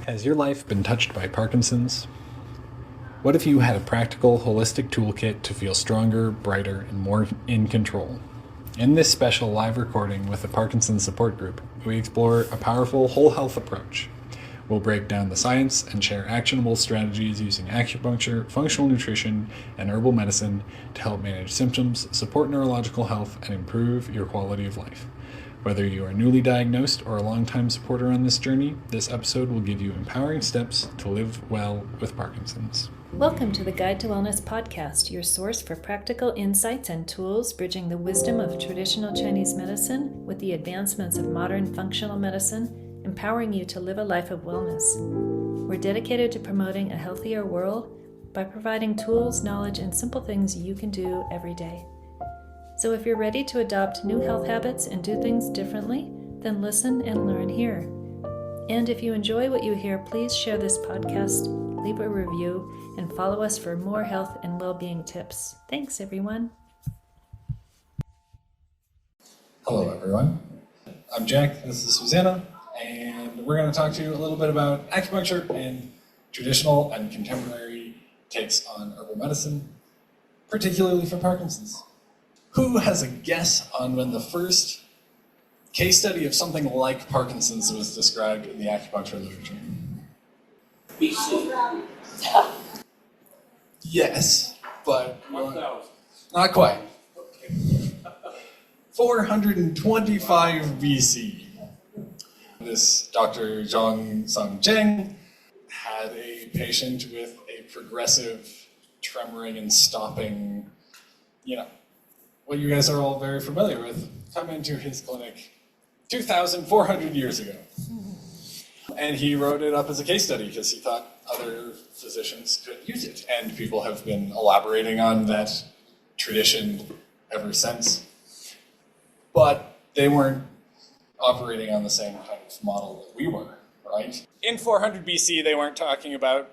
Has your life been touched by Parkinson's? What if you had a practical, holistic toolkit to feel stronger, brighter, and more in control? In this special live recording with the Parkinson's Support Group, we explore a powerful whole health approach. We'll break down the science and share actionable strategies using acupuncture, functional nutrition, and herbal medicine to help manage symptoms, support neurological health, and improve your quality of life. Whether you are newly diagnosed or a longtime supporter on this journey, this episode will give you empowering steps to live well with Parkinson's. Welcome to the Guide to Wellness podcast, your source for practical insights and tools bridging the wisdom of traditional Chinese medicine with the advancements of modern functional medicine, empowering you to live a life of wellness. We're dedicated to promoting a healthier world by providing tools, knowledge, and simple things you can do every day. So if you're ready to adopt new health habits and do things differently, then listen and learn here. And if you enjoy what you hear, please share this podcast, leave a review, and follow us for more health and well-being tips. Thanks, everyone. Hello, everyone. I'm Jack, this is Susanna, and we're going to talk to you a little bit about acupuncture and traditional and contemporary takes on herbal medicine, particularly for Parkinson's. Who has a guess on when the first case study of something like Parkinson's was described in the acupuncture literature? BC. Yes, but 1000. not quite. 425 BC. This Dr. Zhong Sung Zheng had a patient with a progressive tremoring and stopping, what you guys are all very familiar with, come into his clinic 2,400 years ago. And he wrote it up as a case study because he thought other physicians could use it. And people have been elaborating on that tradition ever since. But they weren't operating on the same kind of model that we were, right? In 400 BC, they weren't talking about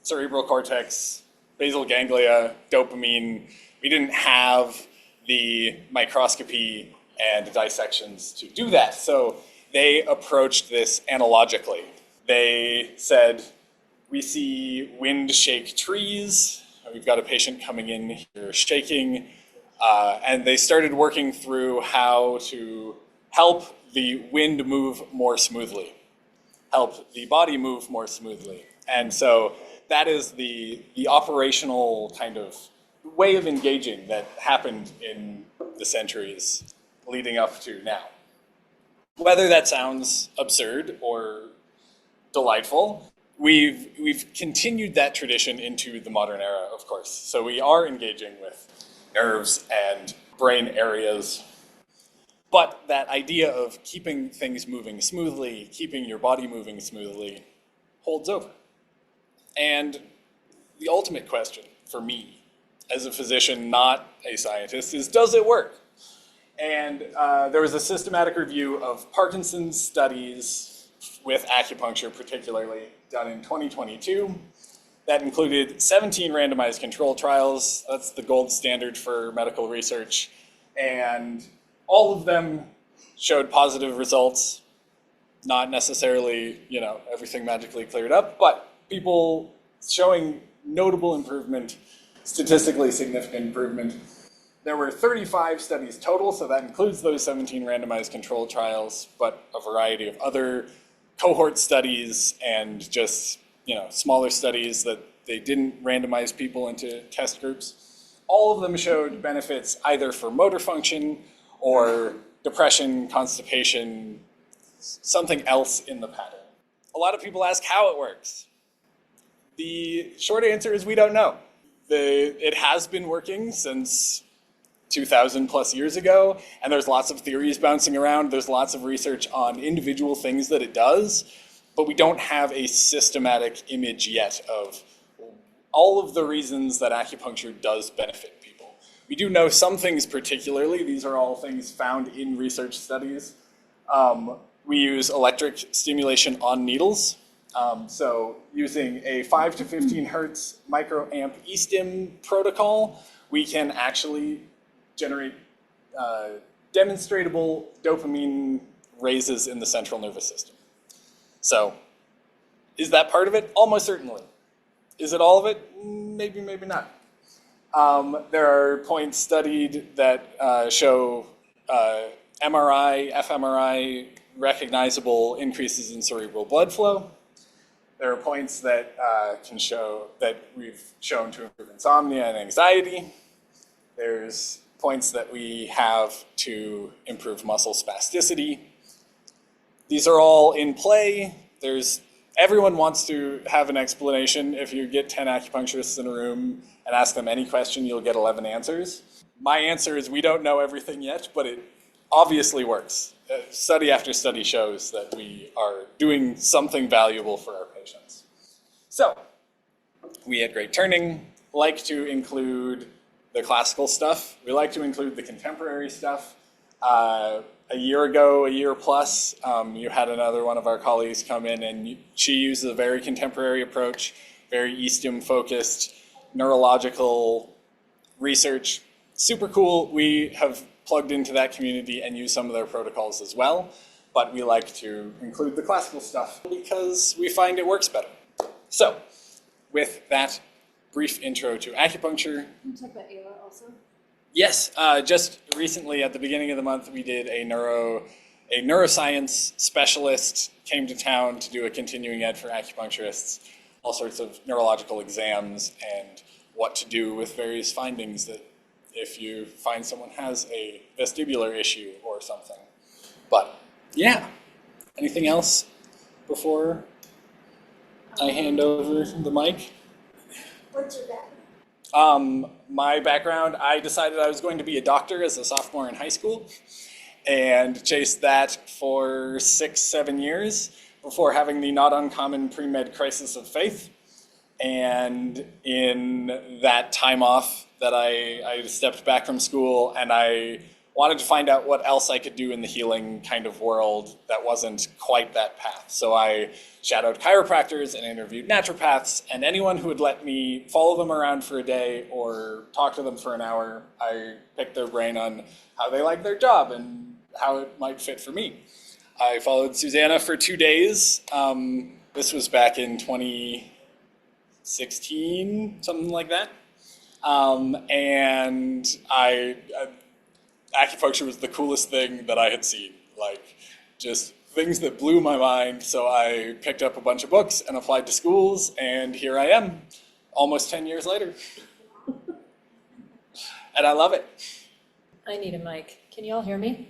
cerebral cortex, basal ganglia, dopamine. We didn't have the microscopy and dissections to do that. So they approached this analogically. They said, we see wind shake trees. We've got a patient coming in here shaking. And they started working through how to help the wind move more smoothly, help the body move more smoothly. And so that is the operational kind of way of engaging that happened in the centuries leading up to now. Whether that sounds absurd or delightful, we've continued that tradition into the modern era, of course. So we are engaging with nerves and brain areas. But that idea of keeping things moving smoothly, keeping your body moving smoothly, holds over. And the ultimate question for me, as a physician, not a scientist, is does it work? And there was a systematic review of Parkinson's studies with acupuncture particularly done in 2022 that included 17 randomized control trials. That's the gold standard for medical research. And all of them showed positive results, not necessarily, everything magically cleared up, but people showing notable improvement, statistically significant improvement. There were 35 studies total, so that includes those 17 randomized control trials, but a variety of other cohort studies and just, smaller studies that they didn't randomize people into test groups. All of them showed benefits either for motor function or depression, constipation, something else in the pattern. A lot of people ask how it works. The short answer is we don't know. It has been working since 2,000 plus years ago, and there's lots of theories bouncing around. There's lots of research on individual things that it does, but we don't have a systematic image yet of all of the reasons that acupuncture does benefit people. We do know some things particularly. These are all things found in research studies. We use electric stimulation on needles. So using a 5 to 15 hertz microamp e-stim protocol, we can actually generate demonstrable dopamine raises in the central nervous system. So Is that part of it? Almost certainly. Is it all of it? Maybe, maybe not. There are points studied that show MRI, fMRI, recognizable increases in cerebral blood flow. There are points that we've shown to improve insomnia and anxiety. There's points that we have to improve muscle spasticity. These are all in play. Everyone wants to have an explanation. If you get 10 acupuncturists in a room and ask them any question, you'll get 11 answers. My answer is we don't know everything yet, but it obviously works. Study after study shows that we are doing something valuable for our patients. So, we at Great Turning like to include the classical stuff. We like to include the contemporary stuff. A year plus, you had another one of our colleagues come in and she uses a very contemporary approach, very Eastum focused, neurological research. Super cool. We have plugged into that community and use some of their protocols as well, but we like to include the classical stuff because we find it works better. So, with that brief intro to acupuncture. Can you talk about Ayla also? Yes, just recently at the beginning of the month, we did a neuroscience specialist came to town to do a continuing ed for acupuncturists, all sorts of neurological exams and what to do with various findings that if you find someone has a vestibular issue or something. But yeah, anything else before I hand over the mic? What's your background? My background, I decided I was going to be a doctor as a sophomore in high school and chased that for 6-7 years before having the not uncommon pre-med crisis of faith. And in that time off that I stepped back from school and I wanted to find out what else I could do in the healing kind of world that wasn't quite that path. So I shadowed chiropractors and interviewed naturopaths, and anyone who would let me follow them around for a day or talk to them for an hour, I picked their brain on how they like their job and how it might fit for me. I followed Susanna for 2 days. This was back in 2016, something like that. And acupuncture was the coolest thing that I had seen, like just things that blew my mind. So I picked up a bunch of books and applied to schools, and here I am, almost 10 years later. And I love it. I need a mic. Can you all hear me?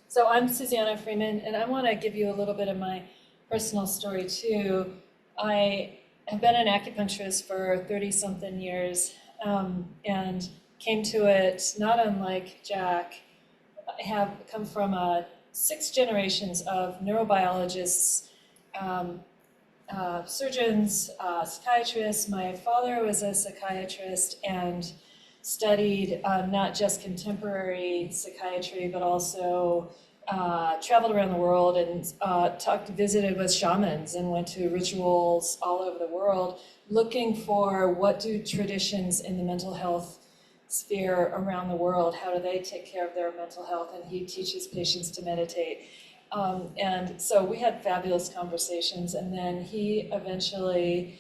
So I'm Susanna Freeman, and I want to give you a little bit of my personal story too. I have been an acupuncturist for 30-something years, and came to it not unlike Jack. I have come from 6 generations of neurobiologists, surgeons, psychiatrists. My father was a psychiatrist and studied not just contemporary psychiatry, but also traveled around the world and visited with shamans and went to rituals all over the world, looking for what do traditions in the mental health sphere around the world, how do they take care of their mental health, and he teaches patients to meditate. And so we had fabulous conversations, and then he eventually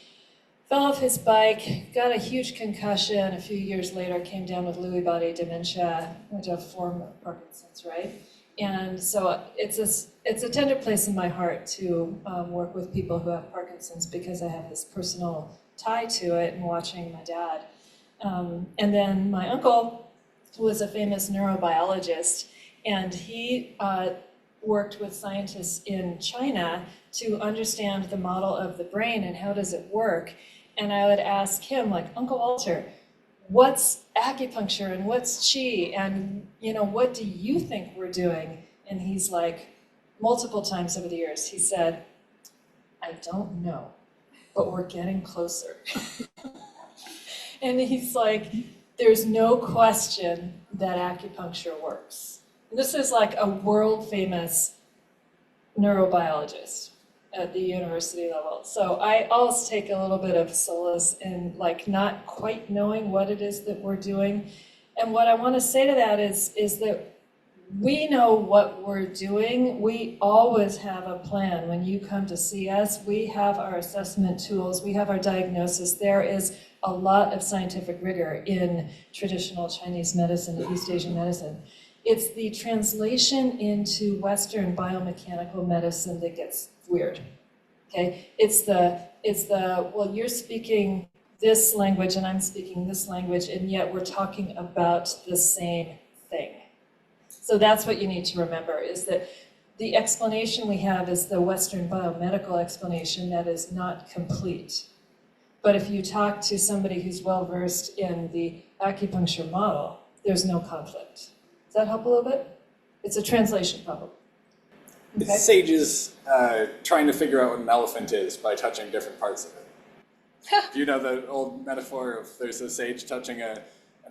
fell off his bike, got a huge concussion, a few years later came down with Lewy body dementia, which is a form of Parkinson's, right? And so it's a tender place in my heart to work with people who have Parkinson's because I have this personal tie to it and watching my dad. And then my uncle was a famous neurobiologist, and he worked with scientists in China to understand the model of the brain and how does it work. And I would ask him, like, Uncle Walter, what's acupuncture and what's qi, and what do you think we're doing? And he's like, multiple times over the years, he said, I don't know, but we're getting closer. And he's like, there's no question that acupuncture works. And this is like a world famous neurobiologist at the university level. So I always take a little bit of solace in like not quite knowing what it is that we're doing. And what I want to say to that is that we know what we're doing. We always have a plan. When you come to see us, we have our assessment tools, we have our diagnosis. There is a lot of scientific rigor in traditional Chinese medicine, East Asian medicine. It's the translation into Western biomechanical medicine that gets weird. Okay? It's the, well, you're speaking this language and I'm speaking this language, and yet we're talking about the same thing. So that's what you need to remember, is that the explanation we have is the Western biomedical explanation that is not complete. But if you talk to somebody who's well-versed in the acupuncture model, there's no conflict. Does that help a little bit? It's a translation problem. Okay. It's sages trying to figure out what an elephant is by touching different parts of it. Do you know the old metaphor of there's a sage touching an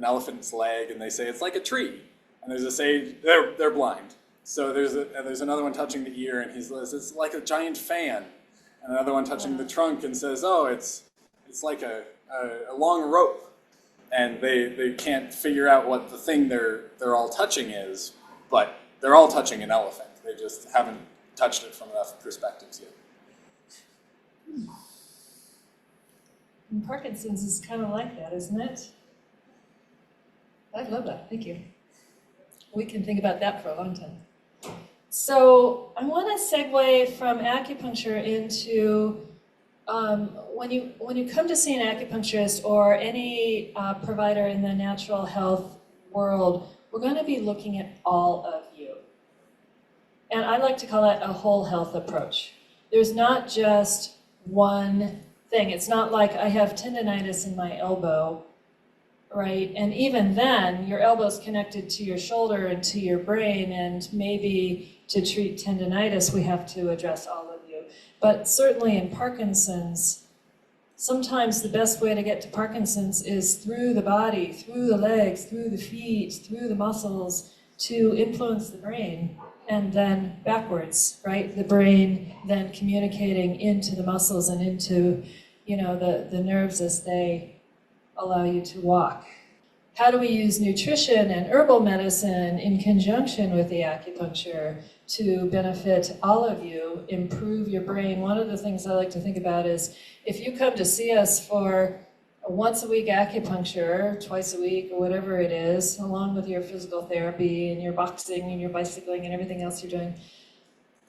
elephant's leg and they say it's like a tree? And there's a sage, they're blind. So there's another one touching the ear and he says it's like a giant fan. And another one touching the trunk and says, oh, it's like a long rope. And they can't figure out what the thing they're all touching is, but they're all touching an elephant. They just haven't touched it from enough perspectives yet. And Parkinson's is kind of like that, isn't it? I love that, thank you. We can think about that for a long time. So I want to segue from acupuncture into when you come to see an acupuncturist or any provider in the natural health world, we're going to be looking at all of you. And I like to call that a whole health approach. There's not just one thing. It's not like I have tendonitis in my elbow, right? And even then, your elbow's connected to your shoulder and to your brain, and maybe to treat tendonitis, we have to address all of you. But certainly in Parkinson's, sometimes the best way to get to Parkinson's is through the body, through the legs, through the feet, through the muscles, to influence the brain, and then backwards, right? The brain then communicating into the muscles and into, the nerves as they allow you to walk. How do we use nutrition and herbal medicine in conjunction with the acupuncture to benefit all of you, improve your brain? One of the things I like to think about is if you come to see us for a once a week acupuncture, twice a week or whatever it is, along with your physical therapy and your boxing and your bicycling and everything else you're doing,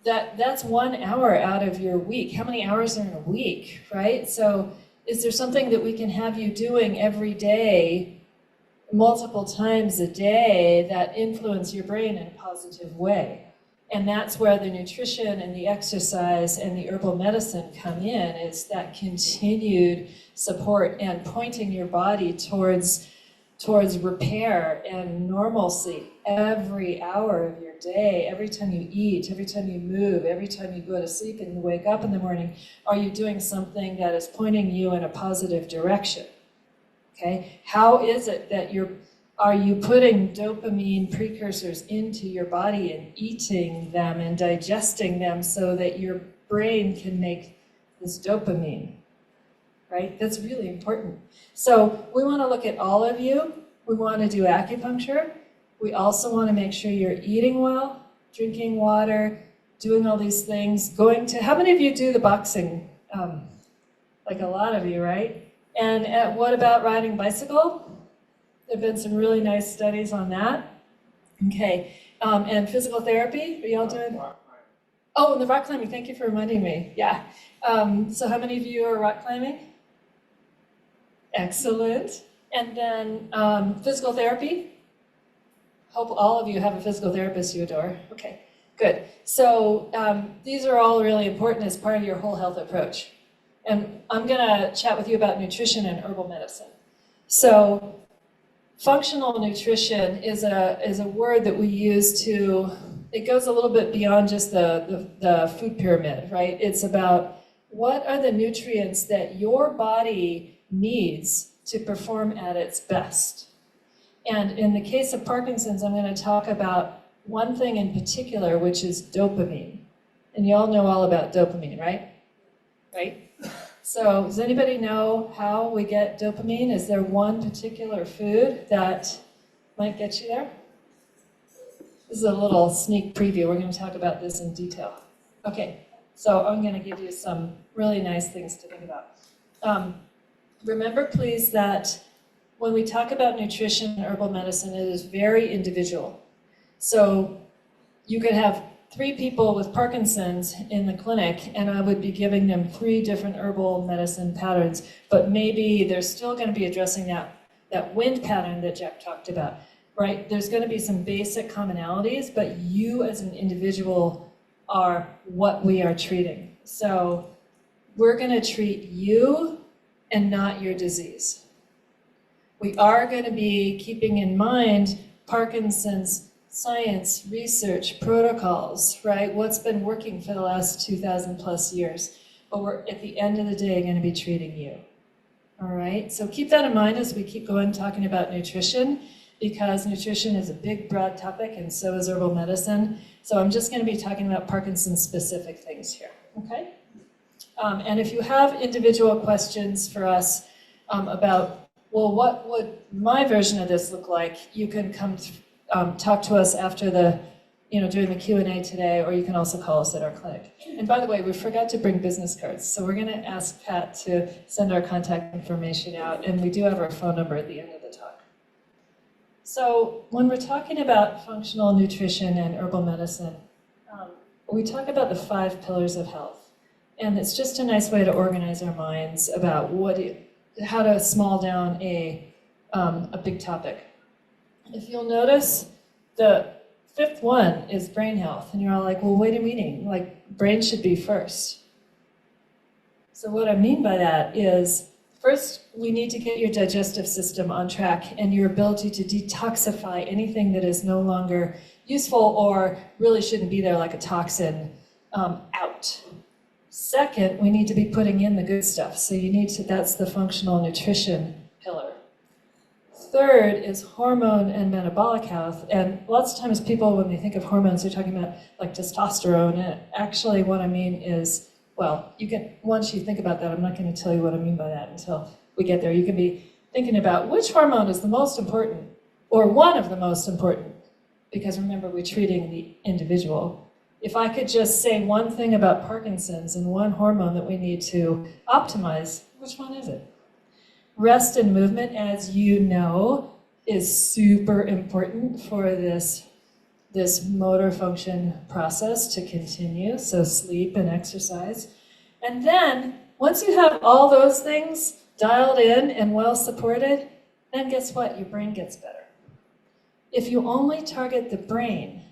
that's 1 hour out of your week. How many hours are in a week, right? So is there something that we can have you doing every day, multiple times a day, that influence your brain in a positive way? And that's where the nutrition and the exercise and the herbal medicine come in, is that continued support and pointing your body towards repair and normalcy every hour of your day, every time you eat, every time you move, every time you go to sleep and you wake up in the morning. Are you doing something that is pointing you in a positive direction? Okay, how is it that are you putting dopamine precursors into your body and eating them and digesting them so that your brain can make this dopamine, right? That's really important. So we want to look at all of you. We want to do acupuncture. We also want to make sure you're eating well, drinking water, doing all these things, how many of you do the boxing? Like a lot of you, right? And what about riding bicycle? There have been some really nice studies on that. Okay, and physical therapy, are y'all doing? Oh, and the rock climbing, thank you for reminding me, yeah. So how many of you are rock climbing? Excellent. And then physical therapy? Hope all of you have a physical therapist you adore. Okay, good. So these are all really important as part of your whole health approach. And I'm gonna chat with you about nutrition and herbal medicine. So functional nutrition is a word that we use it goes a little bit beyond just the food pyramid, right? It's about what are the nutrients that your body needs to perform at its best. And in the case of Parkinson's, I'm going to talk about one thing in particular, which is dopamine. And you all know all about dopamine, right? Right? So does anybody know how we get dopamine? Is there one particular food that might get you there? This is a little sneak preview. We're going to talk about this in detail. Okay, so I'm going to give you some really nice things to think about. Remember, please, that when we talk about nutrition and herbal medicine, it is very individual. So you could have 3 people with Parkinson's in the clinic, and I would be giving them 3 different herbal medicine patterns, but maybe they're still going to be addressing that wind pattern that Jack talked about, right? There's going to be some basic commonalities, but you as an individual are what we are treating. So we're going to treat you and not your disease. We are going to be keeping in mind Parkinson's science, research, protocols, right? What's been working for the last 2,000 plus years. But we're, at the end of the day, going to be treating you. All right? So keep that in mind as we keep going talking about nutrition, because nutrition is a big, broad topic, and so is herbal medicine. So I'm just going to be talking about Parkinson-specific things here, okay? And if you have individual questions for us about, well, what would my version of this look like, you can come talk to us after during the Q&A today, or you can also call us at our clinic. And by the way, we forgot to bring business cards, so we're going to ask Pat to send our contact information out, and we do have our phone number at the end of the talk. So when we're talking about functional nutrition and herbal medicine, we talk about the 5 pillars of health. And it's just a nice way to organize our minds about how to small down a big topic. If you'll notice, the 5th one is brain health. And you're all like, well, wait a minute, like brain should be first. So what I mean by that is, first, we need to get your digestive system on track and your ability to detoxify anything that is no longer useful or really shouldn't be there, like a toxin, out. Second, we need to be putting in the good stuff. So that's the functional nutrition pillar. Third is hormone and metabolic health. And lots of times people, when they think of hormones, they're talking about like testosterone. And actually what I mean is, well, once you think about that, I'm not going to tell you what I mean by that until we get there. You can be thinking about which hormone is the most important, or one of the most important, because remember, we're treating the individual. If I could just say one thing about Parkinson's and one hormone that we need to optimize, which one is it? Rest and movement, as you know, is super important for this motor function process to continue, so sleep and exercise. And then, once you have all those things dialed in and well supported, then guess what? Your brain gets better. If you only target the brain,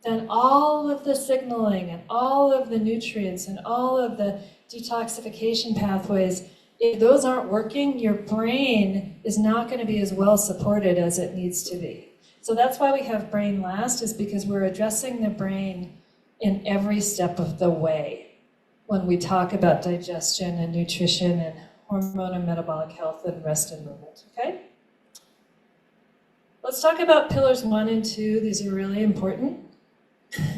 then all of the signaling and all of the nutrients and all of the detoxification pathways, if those aren't working, your brain is not going to be as well supported as it needs to be. So that's why we have brain last, is because we're addressing the brain in every step of the way when we talk about digestion and nutrition and hormone and metabolic health and rest and movement, okay? Let's talk about pillars 1 and 2. These are really important.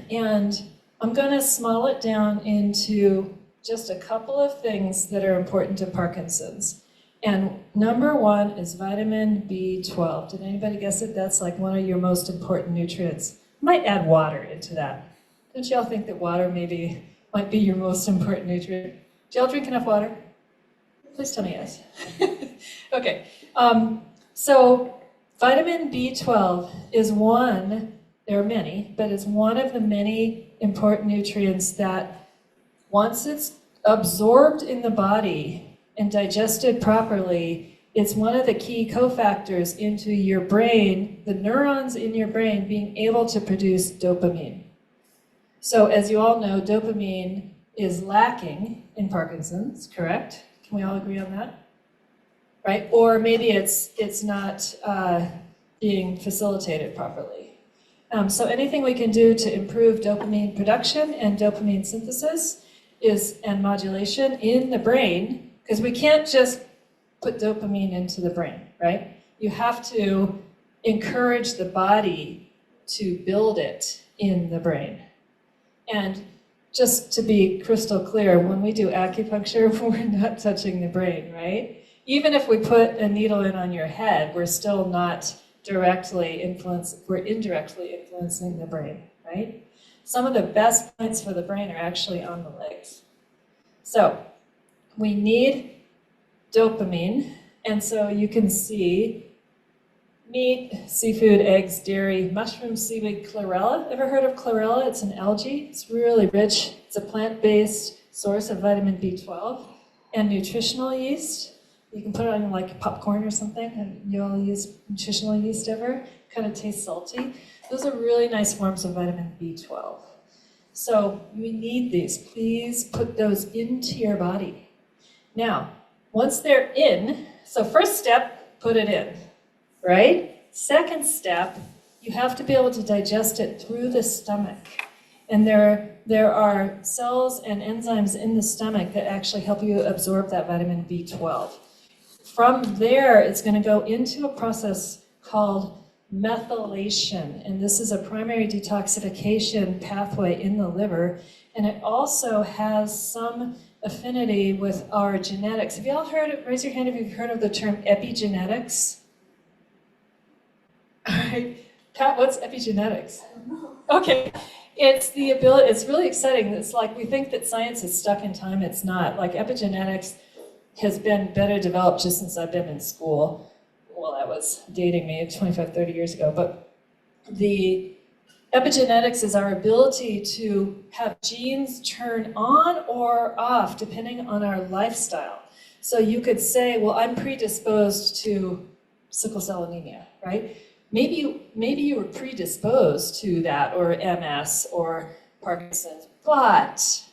And I'm going to small it down into just a couple of things that are important to Parkinson's. And number 1 is vitamin B12. Did anybody guess it? That's like one of your most important nutrients. Might add water into that. Don't y'all think that water might be your most important nutrient? Do y'all drink enough water? Please tell me yes. Okay. So vitamin B12 is one, there are many, but it's one of the many important nutrients that once it's absorbed in the body and digested properly, it's one of the key cofactors into your brain, the neurons in your brain being able to produce dopamine. So as you all know, dopamine is lacking in Parkinson's, correct? Can we all agree on that? Right? Or maybe it's not being facilitated properly. So anything we can do to improve dopamine production and dopamine synthesis and modulation in the brain, because we can't just put dopamine into the brain, right? You have to encourage the body to build it in the brain. And just to be crystal clear, when we do acupuncture, we're not touching the brain, right? Even if we put a needle in on your head, we're still not we're indirectly influencing the brain, right? Some of the best points for the brain are actually on the legs. So we need dopamine, and so you can see meat, seafood, eggs, dairy, mushroom, seaweed, chlorella. Ever heard of chlorella? It's an algae. It's really rich. It's a plant-based source of vitamin B12 and nutritional yeast. You can put it on like popcorn or something, and you all use nutritional yeast ever? Kind of tastes salty. Those are really nice forms of vitamin B12. So we need these. Please put those into your body. Now, once they're in, so first step, put it in, right? Second step, you have to be able to digest it through the stomach. And there are cells and enzymes in the stomach that actually help you absorb that vitamin B12. From there, it's going to go into a process called methylation, and this is a primary detoxification pathway in the liver, and it also has some affinity with our genetics. Have you all heard of, raise your hand if you've heard of the term epigenetics? All right, Pat, what's epigenetics? I don't know. Okay, it's the ability, it's really exciting. It's like we think that science is stuck in time, it's not. Like epigenetics has been better developed just since I've been in school. Well, that was dating me 25, 30 years ago, but the epigenetics is our ability to have genes turn on or off depending on our lifestyle. So you could say, well, I'm predisposed to sickle cell anemia, right? Maybe you were predisposed to that, or MS, or Parkinson's, but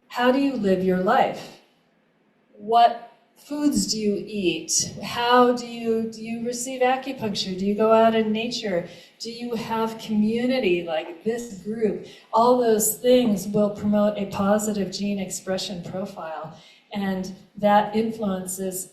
how do you live your life? What foods do you eat? How do you receive acupuncture? Do you go out in nature? Do you have community like this group? All those things will promote a positive gene expression profile, and that influences,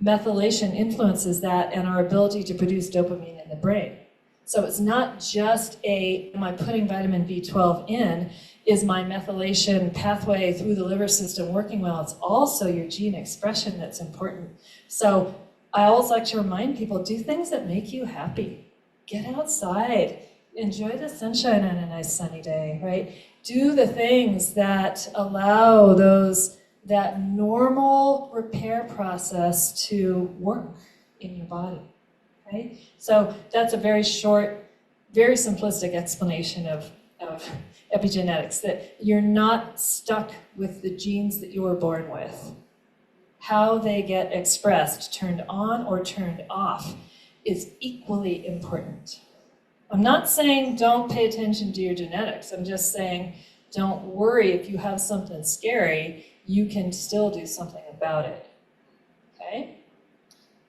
methylation influences that and our ability to produce dopamine in the brain. So it's not just am I putting vitamin B12 in, is my methylation pathway through the liver system working well? It's also your gene expression that's important. So I always like to remind people, do things that make you happy. Get outside, enjoy the sunshine on a nice sunny day, right? Do the things that allow that normal repair process to work in your body, right? So that's a very short, very simplistic explanation of epigenetics, that you're not stuck with the genes that you were born with. How they get expressed, turned on or turned off, is equally important. I'm not saying don't pay attention to your genetics. I'm just saying don't worry if you have something scary, you can still do something about it. Okay?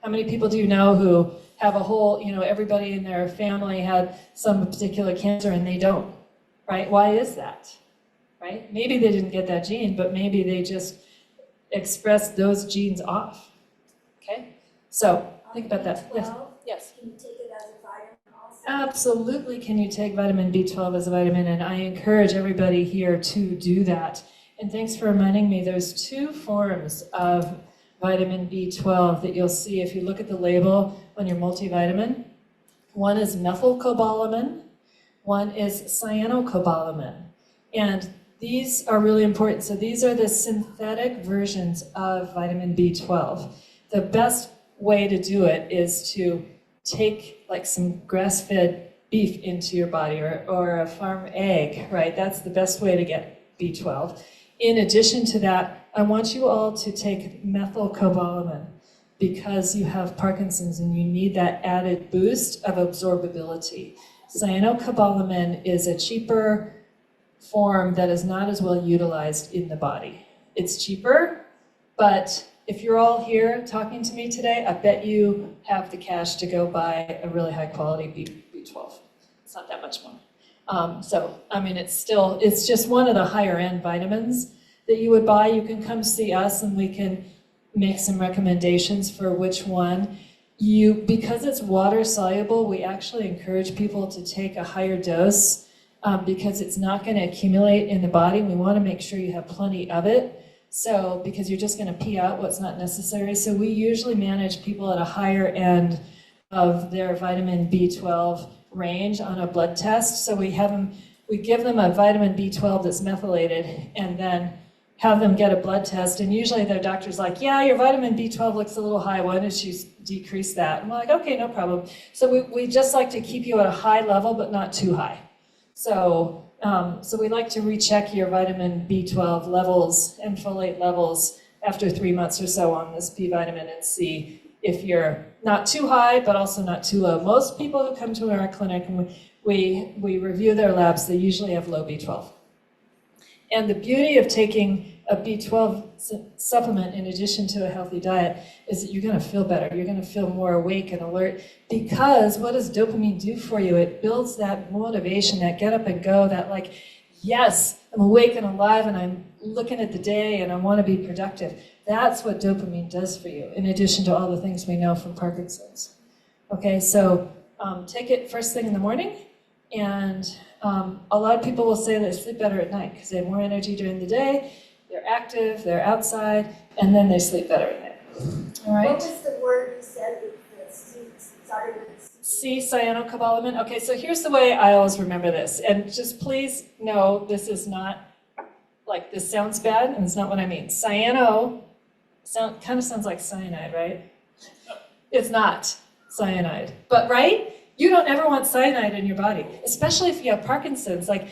How many people do you know who have a whole, everybody in their family had some particular cancer and they don't? Right? Why is that? Right? Maybe they didn't get that gene, but maybe they just expressed those genes off. Okay? So think about that. Yes. Yes. Can you take it as a vitamin also? Absolutely. Can you take vitamin B12 as a vitamin? And I encourage everybody here to do that. And thanks for reminding me, there's two forms of vitamin B12 that you'll see if you look at the label on your multivitamin. One is methylcobalamin. One is cyanocobalamin, and these are really important. So these are the synthetic versions of vitamin B12. The best way to do it is to take like some grass-fed beef into your body, or a farm egg, right? That's the best way to get B12. In addition to that, I want you all to take methylcobalamin because you have Parkinson's and you need that added boost of absorbability. Cyanocobalamin is a cheaper form that is not as well utilized in the body. It's cheaper, but if you're all here talking to me today, I bet you have the cash to go buy a really high quality B12. It's not that much more. It's just one of the higher end vitamins that you would buy. You can come see us and we can make some recommendations for which one. Because it's water soluble, we actually encourage people to take a higher dose because it's not going to accumulate in the body. We want to make sure you have plenty of it. So, because you're just going to pee out what's not necessary. So we usually manage people at a higher end of their vitamin B12 range on a blood test. So we give them a vitamin B12 that's methylated and then have them get a blood test. And usually their doctor's like, yeah, your vitamin B12 looks a little high. Why don't you decrease that? And we're like, okay, no problem. So we just like to keep you at a high level, but not too high. So we like to recheck your vitamin B12 levels and folate levels after 3 months or so on this B vitamin and see if you're not too high, but also not too low. Most people who come to our clinic, and we review their labs, they usually have low B12. And the beauty of taking a B12 supplement in addition to a healthy diet is that you're going to feel better. You're going to feel more awake and alert, because what does dopamine do for you? It builds that motivation, that get up and go, that like, yes, I'm awake and alive and I'm looking at the day and I want to be productive. That's what dopamine does for you, in addition to all the things we know from Parkinson's. Okay, so take it first thing in the morning, and a lot of people will say they sleep better at night because they have more energy during the day, they're active, they're outside, and then they sleep better at night. All right? What was the word you said that started with C, cyanocobalamin. Okay, so here's the way I always remember this, and just please know this is not, like, this sounds bad, and it's not what I mean. Cyano kind of sounds like cyanide, right? It's not cyanide, but right? You don't ever want cyanide in your body, especially if you have Parkinson's. Like,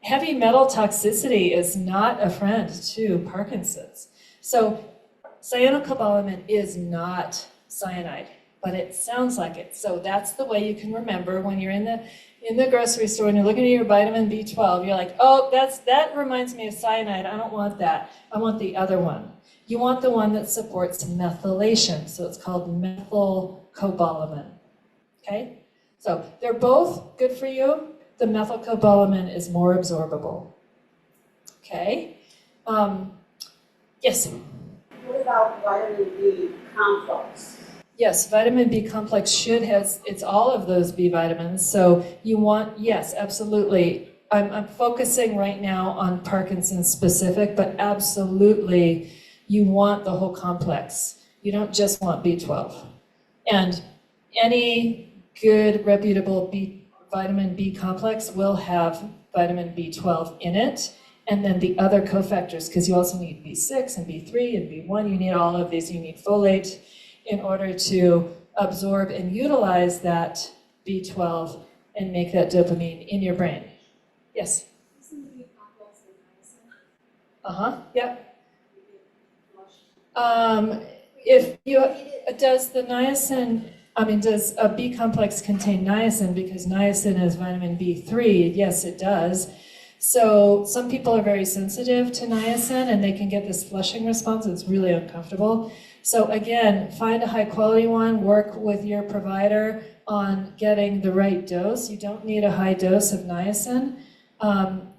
heavy metal toxicity is not a friend to Parkinson's. So cyanocobalamin is not cyanide, but it sounds like it. So that's the way you can remember when you're in the grocery store and you're looking at your vitamin B12, you're like, oh, that reminds me of cyanide. I don't want that. I want the other one. You want the one that supports methylation. So it's called methylcobalamin. Okay? So they're both good for you. The methylcobalamin is more absorbable. Okay? Yes? What about vitamin B complex? Yes, vitamin B complex it's all of those B vitamins. So you want, yes, absolutely. I'm focusing right now on Parkinson's specific, but absolutely you want the whole complex. You don't just want B12. And any good, reputable vitamin B complex will have vitamin B12 in it, and then the other cofactors, because you also need B6 and B3 and B1. You need all of these. You need folate in order to absorb and utilize that B12 and make that dopamine in your brain. Yes? Isn't the B complex in medicine? Yep. Does the niacin, does a B complex contain niacin? Because niacin is vitamin B3. Yes, it does. So some people are very sensitive to niacin and they can get this flushing response. It's really uncomfortable. So again, find a high quality one, work with your provider on getting the right dose. You don't need a high dose of niacin.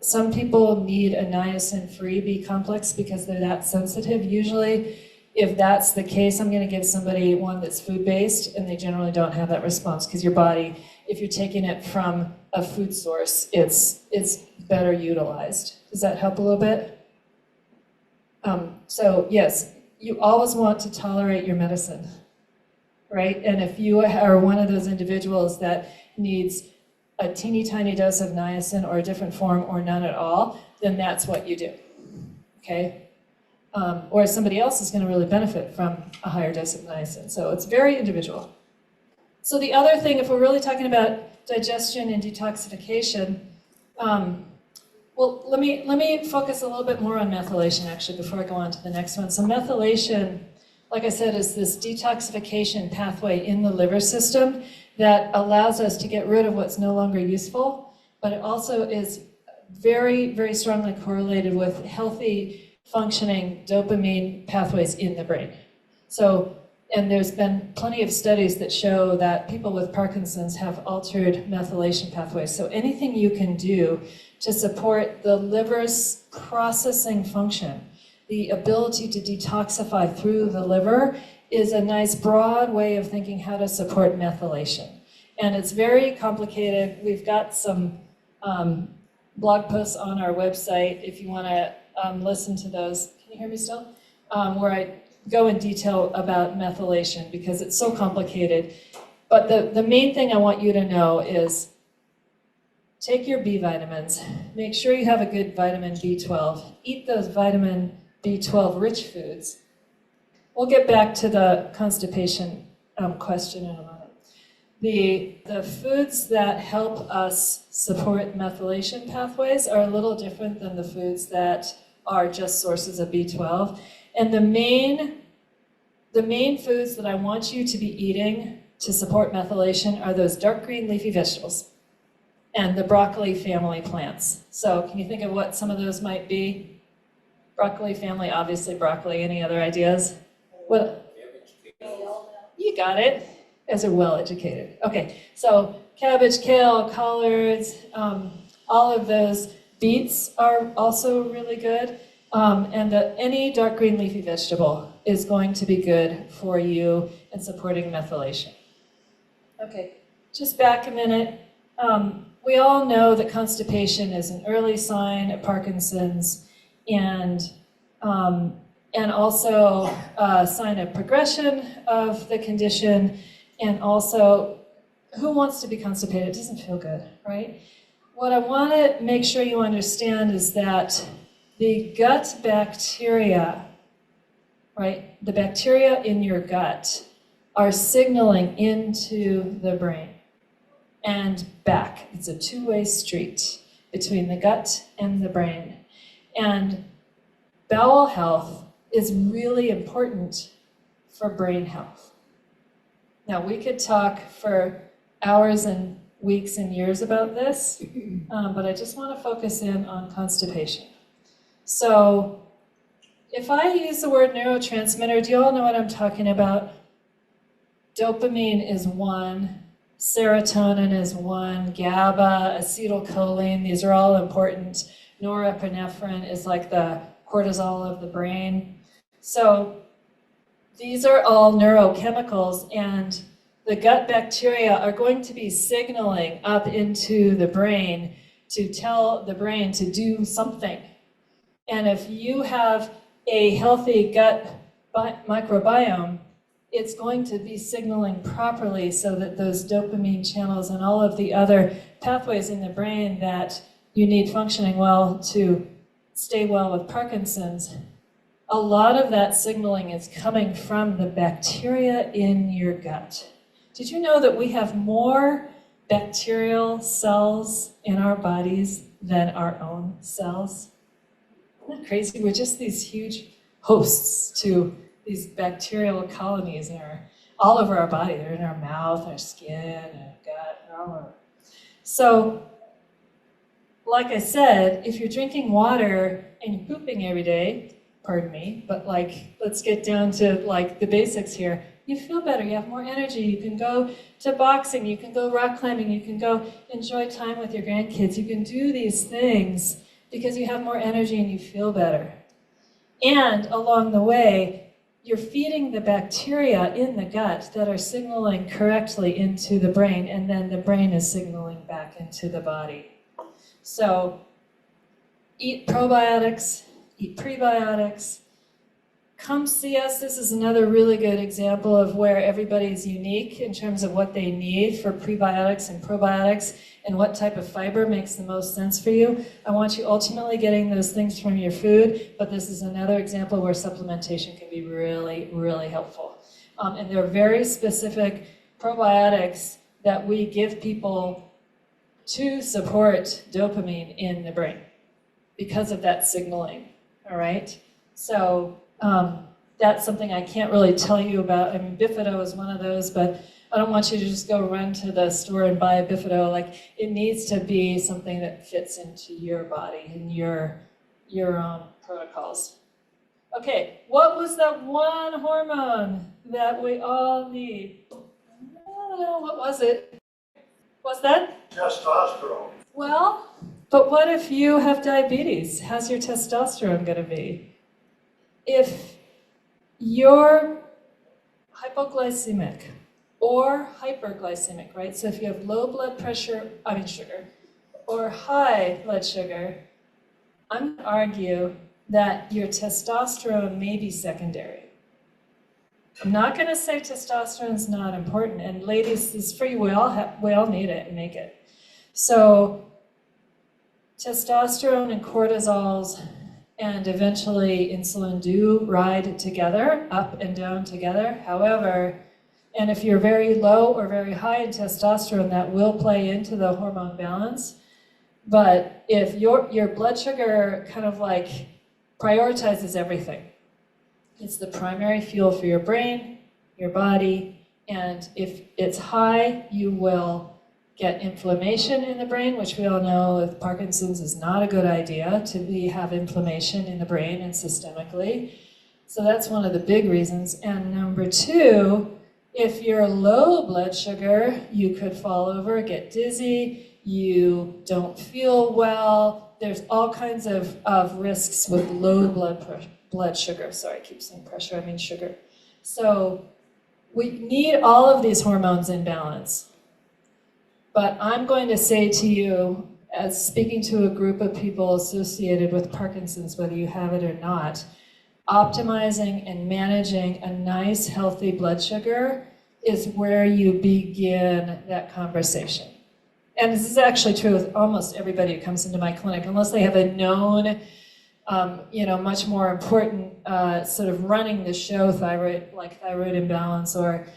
Some people need a niacin-free B complex because they're that sensitive. Usually, if that's the case, I'm going to give somebody one that's food-based, and they generally don't have that response because your body, if you're taking it from a food source, it's better utilized. Does that help a little bit? So yes, you always want to tolerate your medicine, right? And if you are one of those individuals that needs a teeny tiny dose of niacin or a different form or none at all, then that's what you do, okay? Or somebody else is going to really benefit from a higher dose of niacin. So it's very individual. So the other thing, if we're really talking about digestion and detoxification, well, let me focus a little bit more on methylation actually before I go on to the next one. So methylation, like I said, is this detoxification pathway in the liver system that allows us to get rid of what's no longer useful, but it also is very, very strongly correlated with healthy functioning dopamine pathways in the brain. So, and there's been plenty of studies that show that people with Parkinson's have altered methylation pathways. So anything you can do to support the liver's processing function, the ability to detoxify through the liver, is a nice broad way of thinking how to support methylation. And it's very complicated. We've got some blog posts on our website if you want to listen to those. Can you hear me still? Where I go in detail about methylation because it's so complicated. But the main thing I want you to know is take your B vitamins. Make sure you have a good vitamin B12. Eat those vitamin B12 rich foods. We'll get back to the constipation question in a moment. The foods that help us support methylation pathways are a little different than the foods that are just sources of B12. And the main foods that I want you to be eating to support methylation are those dark green leafy vegetables and the broccoli family plants. So can you think of what some of those might be? Broccoli family, obviously broccoli. Any other ideas? What? You got it. As are well educated. Okay, so cabbage, kale, collards, all of those. Beets are also really good. And any dark green leafy vegetable is going to be good for you in supporting methylation. Okay, just back a minute. We all know that constipation is an early sign of Parkinson's and also a sign of progression of the condition. And also, who wants to be constipated? It doesn't feel good, right? What I want to make sure you understand is that the gut bacteria, right? The bacteria in your gut are signaling into the brain and back. It's a two-way street between the gut and the brain. And bowel health is really important for brain health. Now, we could talk for hours and weeks and years about this, but I just want to focus in on constipation. So if I use the word neurotransmitter, do you all know what I'm talking about? Dopamine is one, serotonin is one, GABA, acetylcholine, these are all important. Norepinephrine is like the cortisol of the brain. So these are all neurochemicals, and the gut bacteria are going to be signaling up into the brain to tell the brain to do something. And if you have a healthy gut microbiome, it's going to be signaling properly so that those dopamine channels and all of the other pathways in the brain that you need functioning well to stay well with Parkinson's, a lot of that signaling is coming from the bacteria in your gut. Did you know that we have more bacterial cells in our bodies than our own cells? Isn't that crazy? We're just these huge hosts to these bacterial colonies all over our body. They're in our mouth, our skin, our gut, they're all over. So, like I said, if you're drinking water and you're pooping every day, pardon me, but let's get down to the basics here. You feel better, you have more energy, you can go to boxing, you can go rock climbing, you can go enjoy time with your grandkids. You can do these things because you have more energy and you feel better. And along the way, you're feeding the bacteria in the gut that are signaling correctly into the brain, and then the brain is signaling back into the body. So eat probiotics, eat prebiotics. Come see us. This is another really good example of where everybody's unique in terms of what they need for prebiotics and probiotics and what type of fiber makes the most sense for you. I want you ultimately getting those things from your food, but this is another example where supplementation can be really, really helpful. And there are very specific probiotics that we give people to support dopamine in the brain because of that signaling, all right? So that's something I can't really tell you about. I mean, Bifido is one of those, but I don't want you to just go run to the store and buy a Bifido. It needs to be something that fits into your body and your protocols. Okay, what was that one hormone that we all need? I don't know, what was it? What's that? Testosterone. Well, but what if you have diabetes? How's your testosterone going to be? If you're hypoglycemic or hyperglycemic, right? So if you have low blood pressure, sugar, or high blood sugar, I'm going to argue that your testosterone may be secondary. I'm not going to say testosterone is not important, and ladies, this is for you. We all need it and make it. So testosterone and cortisols and eventually insulin do ride together, up and down together. However, and if you're very low or very high in testosterone, that will play into the hormone balance. But if your blood sugar kind of like prioritizes everything, it's the primary fuel for your brain, your body, and if it's high, you will get inflammation in the brain, which we all know with Parkinson's is not a good idea to have inflammation in the brain and systemically. So that's one of the big reasons. And number two, if you're low blood sugar, you could fall over, get dizzy, you don't feel well. There's all kinds of risks with low blood sugar. Sorry, I keep saying pressure, I mean sugar. So we need all of these hormones in balance. But I'm going to say to you, as speaking to a group of people associated with Parkinson's, whether you have it or not, optimizing and managing a nice, healthy blood sugar is where you begin that conversation. And this is actually true with almost everybody who comes into my clinic, unless they have a known, much more important sort of running the show thyroid imbalance, or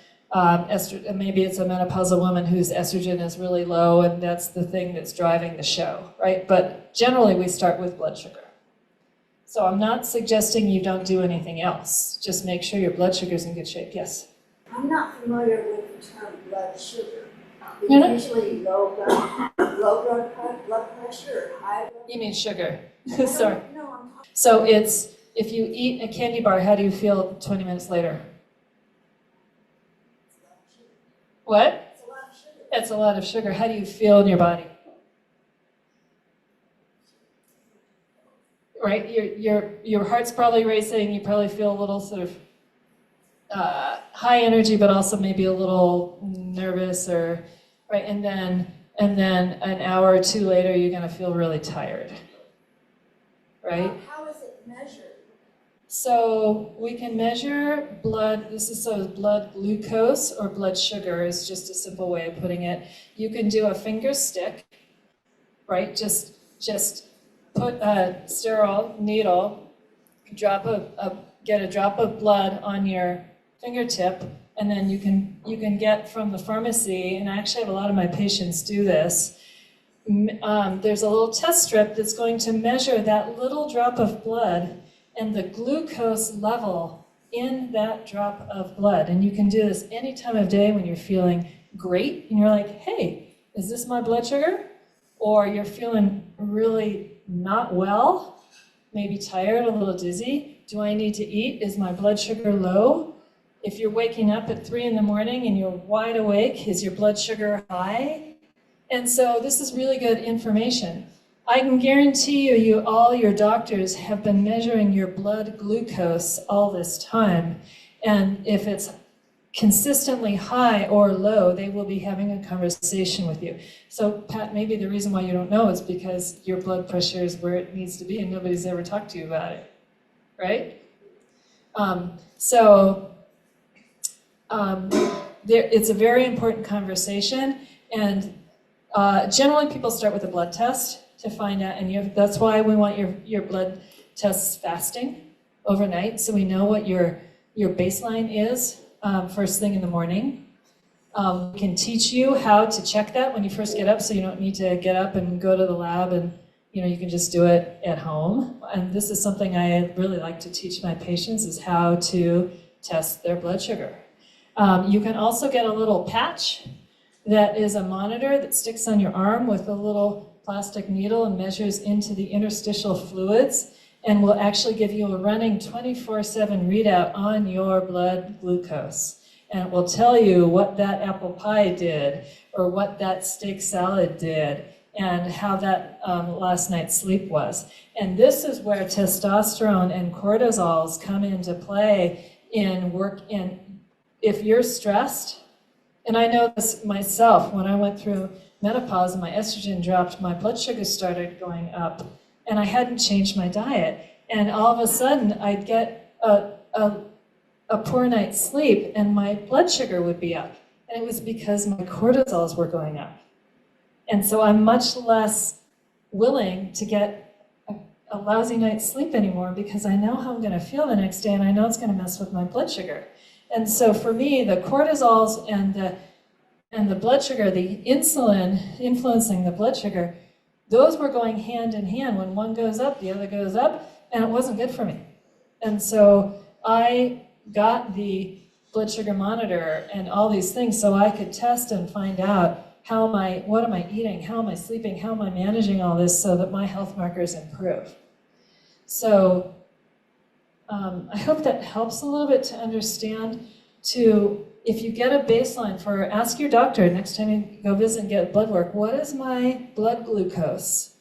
maybe it's a menopausal woman whose estrogen is really low, and that's the thing that's driving the show, right? But generally, we start with blood sugar. So I'm not suggesting you don't do anything else. Just make sure your blood sugar's in good shape. Yes? I'm not familiar with the term blood sugar. You're not? Usually low blood pressure or high blood You mean sugar. pressure. Sorry. No, I'm talking So it's, if you eat a candy bar, how do you feel 20 minutes later? What? it's a lot of sugar. That's a lot of sugar. How do you feel in your body? Right? Your heart's probably racing. You probably feel a little sort of high energy, but also maybe a little nervous, or right. And then an hour or two later, you're going to feel really tired. Right? How is it measured? So we can measure blood. This is blood glucose, or blood sugar is just a simple way of putting it. You can do a finger stick, right? Just put a sterile needle, get a drop of blood on your fingertip, and then you can get from the pharmacy, and I actually have a lot of my patients do this. There's a little test strip that's going to measure that little drop of blood and the glucose level in that drop of blood. And you can do this any time of day when you're feeling great and you're like, hey, is this my blood sugar? Or you're feeling really not well, maybe tired, a little dizzy. Do I need to eat? Is my blood sugar low? If you're waking up at 3 in the morning and you're wide awake, is your blood sugar high? And so this is really good information. I can guarantee you all your doctors have been measuring your blood glucose all this time. And if it's consistently high or low, they will be having a conversation with you. So Pat, maybe the reason why you don't know is because your blood pressure is where it needs to be and nobody's ever talked to you about it, right? It's a very important conversation, and generally people start with a blood test to find out, and that's why we want your blood tests fasting overnight, so we know what your baseline is first thing in the morning. We can teach you how to check that when you first get up, so you don't need to get up and go to the lab, and you can just do it at home. And this is something I really like to teach my patients, is how to test their blood sugar. You can also get a little patch that is a monitor that sticks on your arm with a little plastic needle and measures into the interstitial fluids, and will actually give you a running 24/7 readout on your blood glucose. And it will tell you what that apple pie did, or what that steak salad did, and how that last night's sleep was. And this is where testosterone and cortisols come into play if you're stressed. And I know this myself, when I went through menopause and my estrogen dropped, my blood sugar started going up, and I hadn't changed my diet. And all of a sudden, I'd get a a poor night's sleep and my blood sugar would be up. And it was because my cortisols were going up. And so I'm much less willing to get a lousy night's sleep anymore because I know how I'm going to feel the next day and I know it's going to mess with my blood sugar. And so for me, the cortisols and the blood sugar, the insulin influencing the blood sugar, those were going hand in hand. When one goes up, the other goes up, and it wasn't good for me. And so I got the blood sugar monitor and all these things so I could test and find out what am I eating, how am I sleeping, how am I managing all this so that my health markers improve. So I hope that helps a little bit to understand if you get a baseline ask your doctor next time you go visit and get blood work, what is my blood glucose?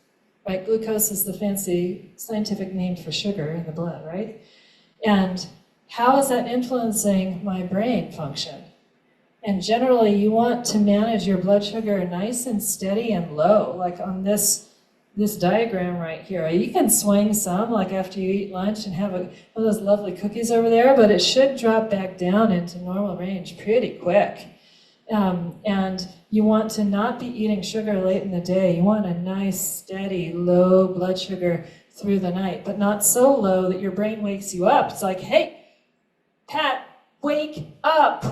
Right, glucose is the fancy scientific name for sugar in the blood, right? And how is that influencing my brain function? And generally you want to manage your blood sugar nice and steady and low, like on this diagram right here. You can swing some, like after you eat lunch and have one of those lovely cookies over there, but it should drop back down into normal range pretty quick. And you want to not be eating sugar late in the day. You want a nice, steady, low blood sugar through the night, but not so low that your brain wakes you up. It's like, hey, Pat, wake up!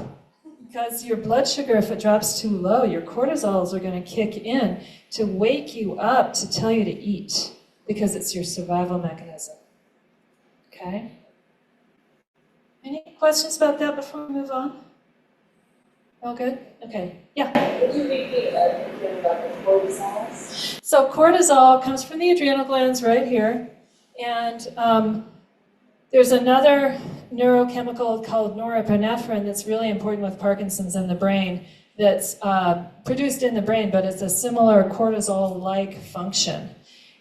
Because your blood sugar, if it drops too low, your cortisols are going to kick in to wake you up to tell you to eat, because it's your survival mechanism. Okay? Any questions about that before we move on? All good? Okay. Yeah? Would you repeat again about the cortisols? So cortisol comes from the adrenal glands right here. And there's another neurochemical called norepinephrine that's really important with Parkinson's in the brain that's produced in the brain, but it's a similar cortisol-like function.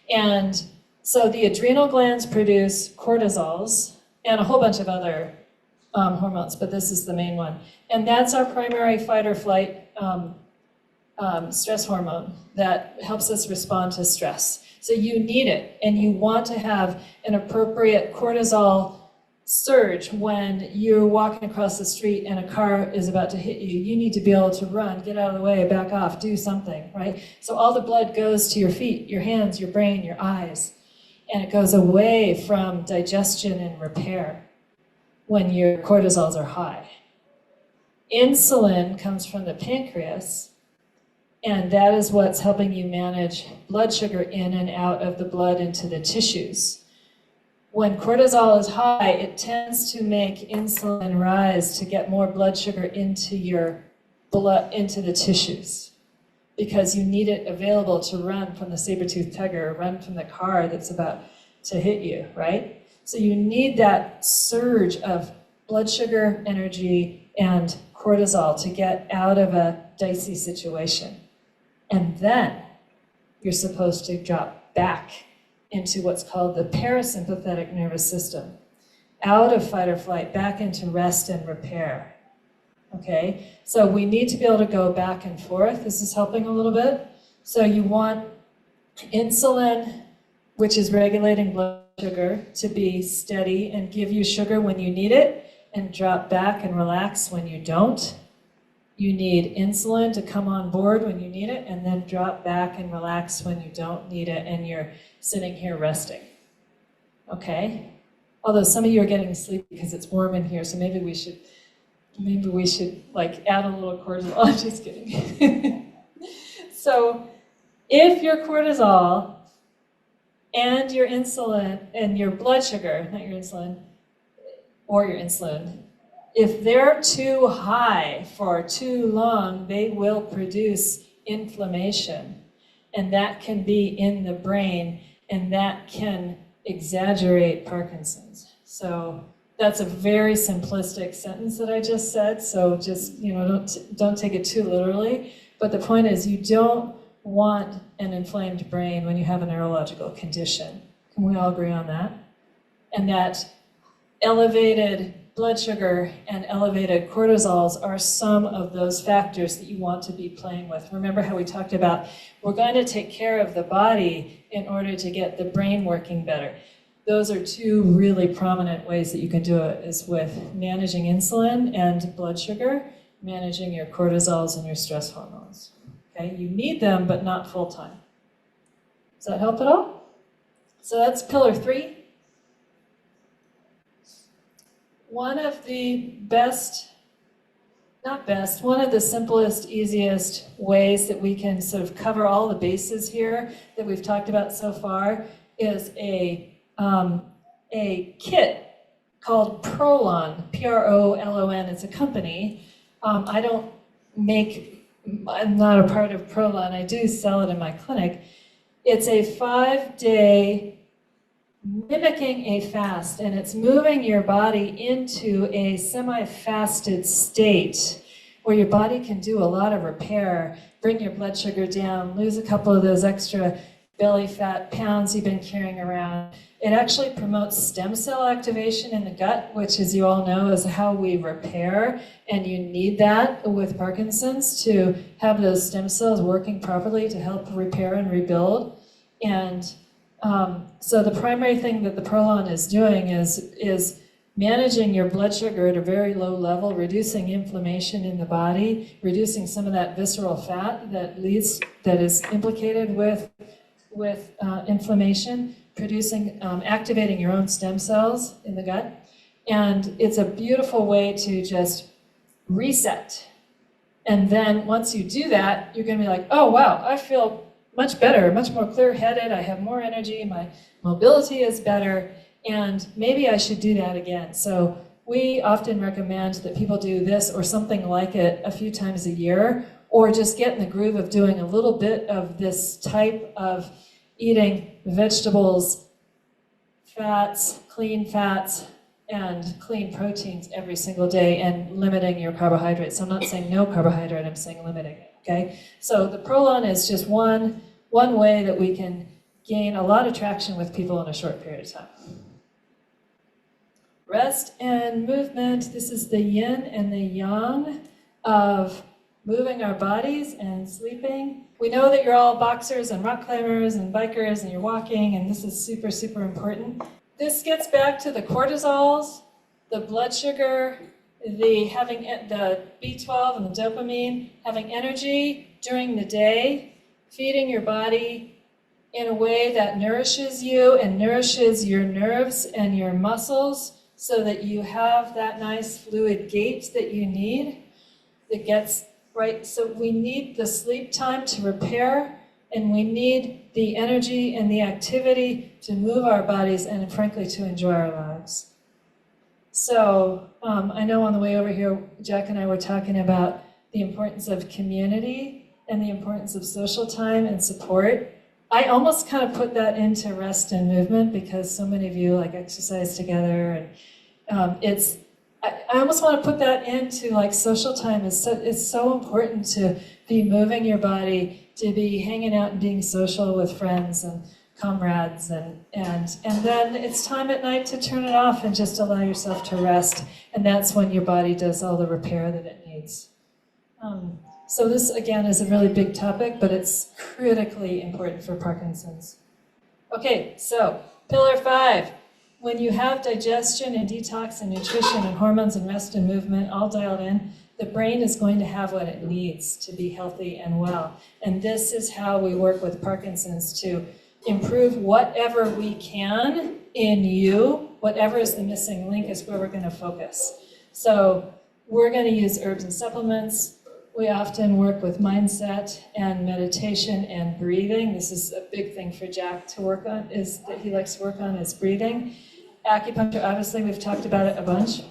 And so the adrenal glands produce cortisols and a whole bunch of other hormones, but this is the main one. And that's our primary fight or flight stress hormone that helps us respond to stress. So you need it, and you want to have an appropriate cortisol surge when you're walking across the street and a car is about to hit you. You need to be able to run, get out of the way, back off, do something, right? So all the blood goes to your feet, your hands, your brain, your eyes, and it goes away from digestion and repair when your cortisols are high. Insulin comes from the pancreas, and that is what's helping you manage blood sugar in and out of the blood into the tissues. When cortisol is high, it tends to make insulin rise to get more blood sugar into your blood, into the tissues, because you need it available to run from the saber-toothed tiger, or run from the car that's about to hit you, right? So you need that surge of blood sugar, energy, and cortisol to get out of a dicey situation. And then you're supposed to drop back into what's called the parasympathetic nervous system, out of fight or flight, back into rest and repair. Okay, so we need to be able to go back and forth. This is helping a little bit. So you want insulin, which is regulating blood sugar, to be steady and give you sugar when you need it, and drop back and relax when you don't. You need insulin to come on board when you need it, and then drop back and relax when you don't need it and you're sitting here resting. Okay? Although some of you are getting sleepy because it's warm in here, so maybe we should like add a little cortisol. I'm just kidding. So if your cortisol and your insulin and your blood sugar, not your insulin, or your insulin, if they're too high for too long, they will produce inflammation. And that can be in the brain, and that can exaggerate Parkinson's. So that's a very simplistic sentence that I just said, so just, don't take it too literally. But the point is, you don't want an inflamed brain when you have a neurological condition. Can we all agree on that? And that elevated blood sugar and elevated cortisols are some of those factors that you want to be playing with. Remember how we talked about we're going to take care of the body in order to get the brain working better. those are two really prominent ways that you can do it, is with managing insulin and blood sugar, managing your cortisols and your stress hormones. Okay, you need them, but not full time. Does that help at all? So that's pillar 3. One of the one of the simplest, easiest ways that we can sort of cover all the bases here that we've talked about so far is a kit called Prolon, Prolon. It's a company. I'm not a part of Prolon. I do sell it in my clinic. It's a 5-day mimicking a fast, and it's moving your body into a semi-fasted state where your body can do a lot of repair, bring your blood sugar down, lose a couple of those extra belly fat pounds you've been carrying around. It actually promotes stem cell activation in the gut, which, as you all know, is how we repair, and you need that with Parkinson's to have those stem cells working properly to help repair and rebuild. And so the primary thing that the Prolon is doing is managing your blood sugar at a very low level, reducing inflammation in the body, reducing some of that visceral fat that is implicated with inflammation, activating your own stem cells in the gut. And it's a beautiful way to just reset. And then once you do that, you're gonna be like, oh wow, I feel much better, much more clear-headed, I have more energy, my mobility is better, and maybe I should do that again. So we often recommend that people do this or something like it a few times a year, or just get in the groove of doing a little bit of this type of eating vegetables, fats, and clean proteins every single day, and limiting your carbohydrates. So I'm not saying no carbohydrate, I'm saying limiting it, okay? So the Prolon is just one way that we can gain a lot of traction with people in a short period of time. Rest and movement. This is the yin and the yang of moving our bodies and sleeping. We know that you're all boxers and rock climbers and bikers and you're walking, and this is super, super important. This gets back to the cortisols, the blood sugar, having the B12 and the dopamine, having energy during the day, feeding your body in a way that nourishes you and nourishes your nerves and your muscles so that you have that nice fluid gait that you need that gets right. So we need the sleep time to repair, and we need the energy and the activity to move our bodies and, frankly, to enjoy our lives. So I know on the way over here, Jack and I were talking about the importance of community and the importance of social time and support. I almost kind of put that into rest and movement because so many of you like exercise together, and I almost want to put that into like social time. It's so important to be moving your body, to be hanging out and being social with friends and comrades, and then it's time at night to turn it off and just allow yourself to rest, and that's when your body does all the repair that it needs. So this again is a really big topic, but it's critically important for Parkinson's. Okay, so pillar 5. When you have digestion and detox and nutrition and hormones and rest and movement all dialed in, the brain is going to have what it needs to be healthy and well. And this is how we work with Parkinson's to improve whatever we can in you. Whatever is the missing link is where we're going to focus. So we're going to use herbs and supplements. We often work with mindset and meditation and breathing. This is a big thing for Jack to work on, is that he likes to work on is breathing. Acupuncture, obviously, we've talked about it a bunch.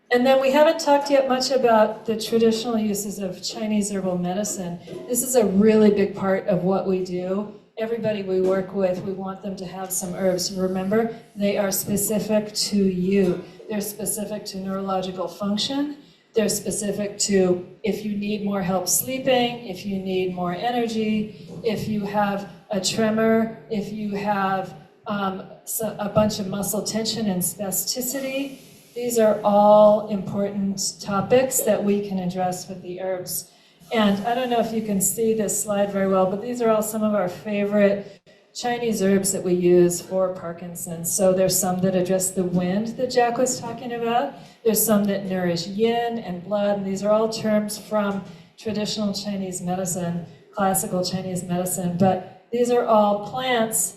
And then we haven't talked yet much about the traditional uses of Chinese herbal medicine. This is a really big part of what we do. Everybody we work with, we want them to have some herbs. Remember, they are specific to you. They're specific to neurological function. They're specific to if you need more help sleeping, if you need more energy, if you have a tremor, if you have a bunch of muscle tension and spasticity. These are all important topics that we can address with the herbs. And I don't know if you can see this slide very well, but these are all some of our favorite Chinese herbs that we use for Parkinson's. So there's some that address the wind that Jack was talking about. There's some that nourish yin and blood. And these are all terms from traditional Chinese medicine, classical Chinese medicine. But these are all plants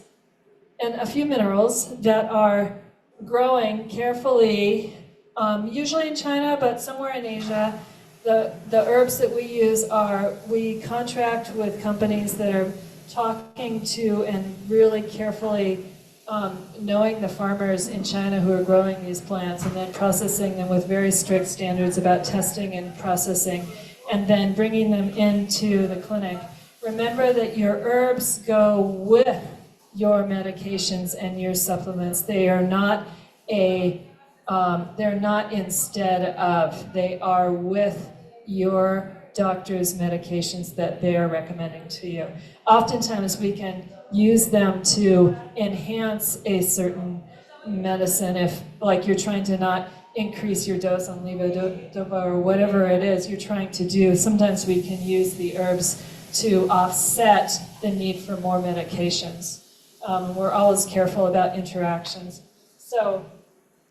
and a few minerals that are growing carefully, usually in China, but somewhere in Asia. The herbs that we use we contract with companies that are talking to and really carefully knowing the farmers in China who are growing these plants and then processing them with very strict standards about testing and processing and then bringing them into the clinic. Remember that your herbs go with your medications and your supplements. They are not they're not instead of, they are with your doctor's medications that they are recommending to you. Oftentimes we can use them to enhance a certain medicine if, like, you're trying to not increase your dose on levodopa or whatever it is you're trying to do. Sometimes we can use the herbs to offset the need for more medications. We're always careful about interactions. So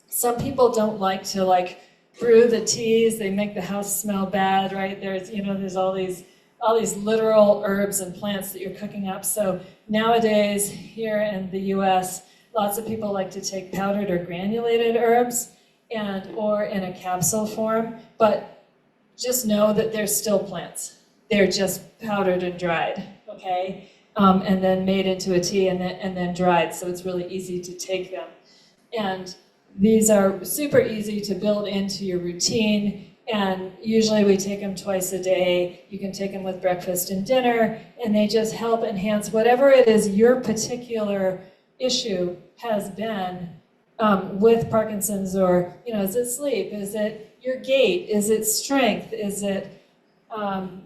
some people don't like to brew the teas. They make the house smell bad, right? There's all these literal herbs and plants that you're cooking up. So nowadays here in the US, lots of people like to take powdered or granulated herbs or in a capsule form, but just know that they're still plants. They're just powdered and dried, okay? And then made into a tea and then dried, so it's really easy to take them. And these are super easy to build into your routine, and usually we take them twice a day. You can take them with breakfast and dinner, and they just help enhance whatever it is your particular issue has been with Parkinson's, or, is it sleep? Is it your gait? Is it strength? Is it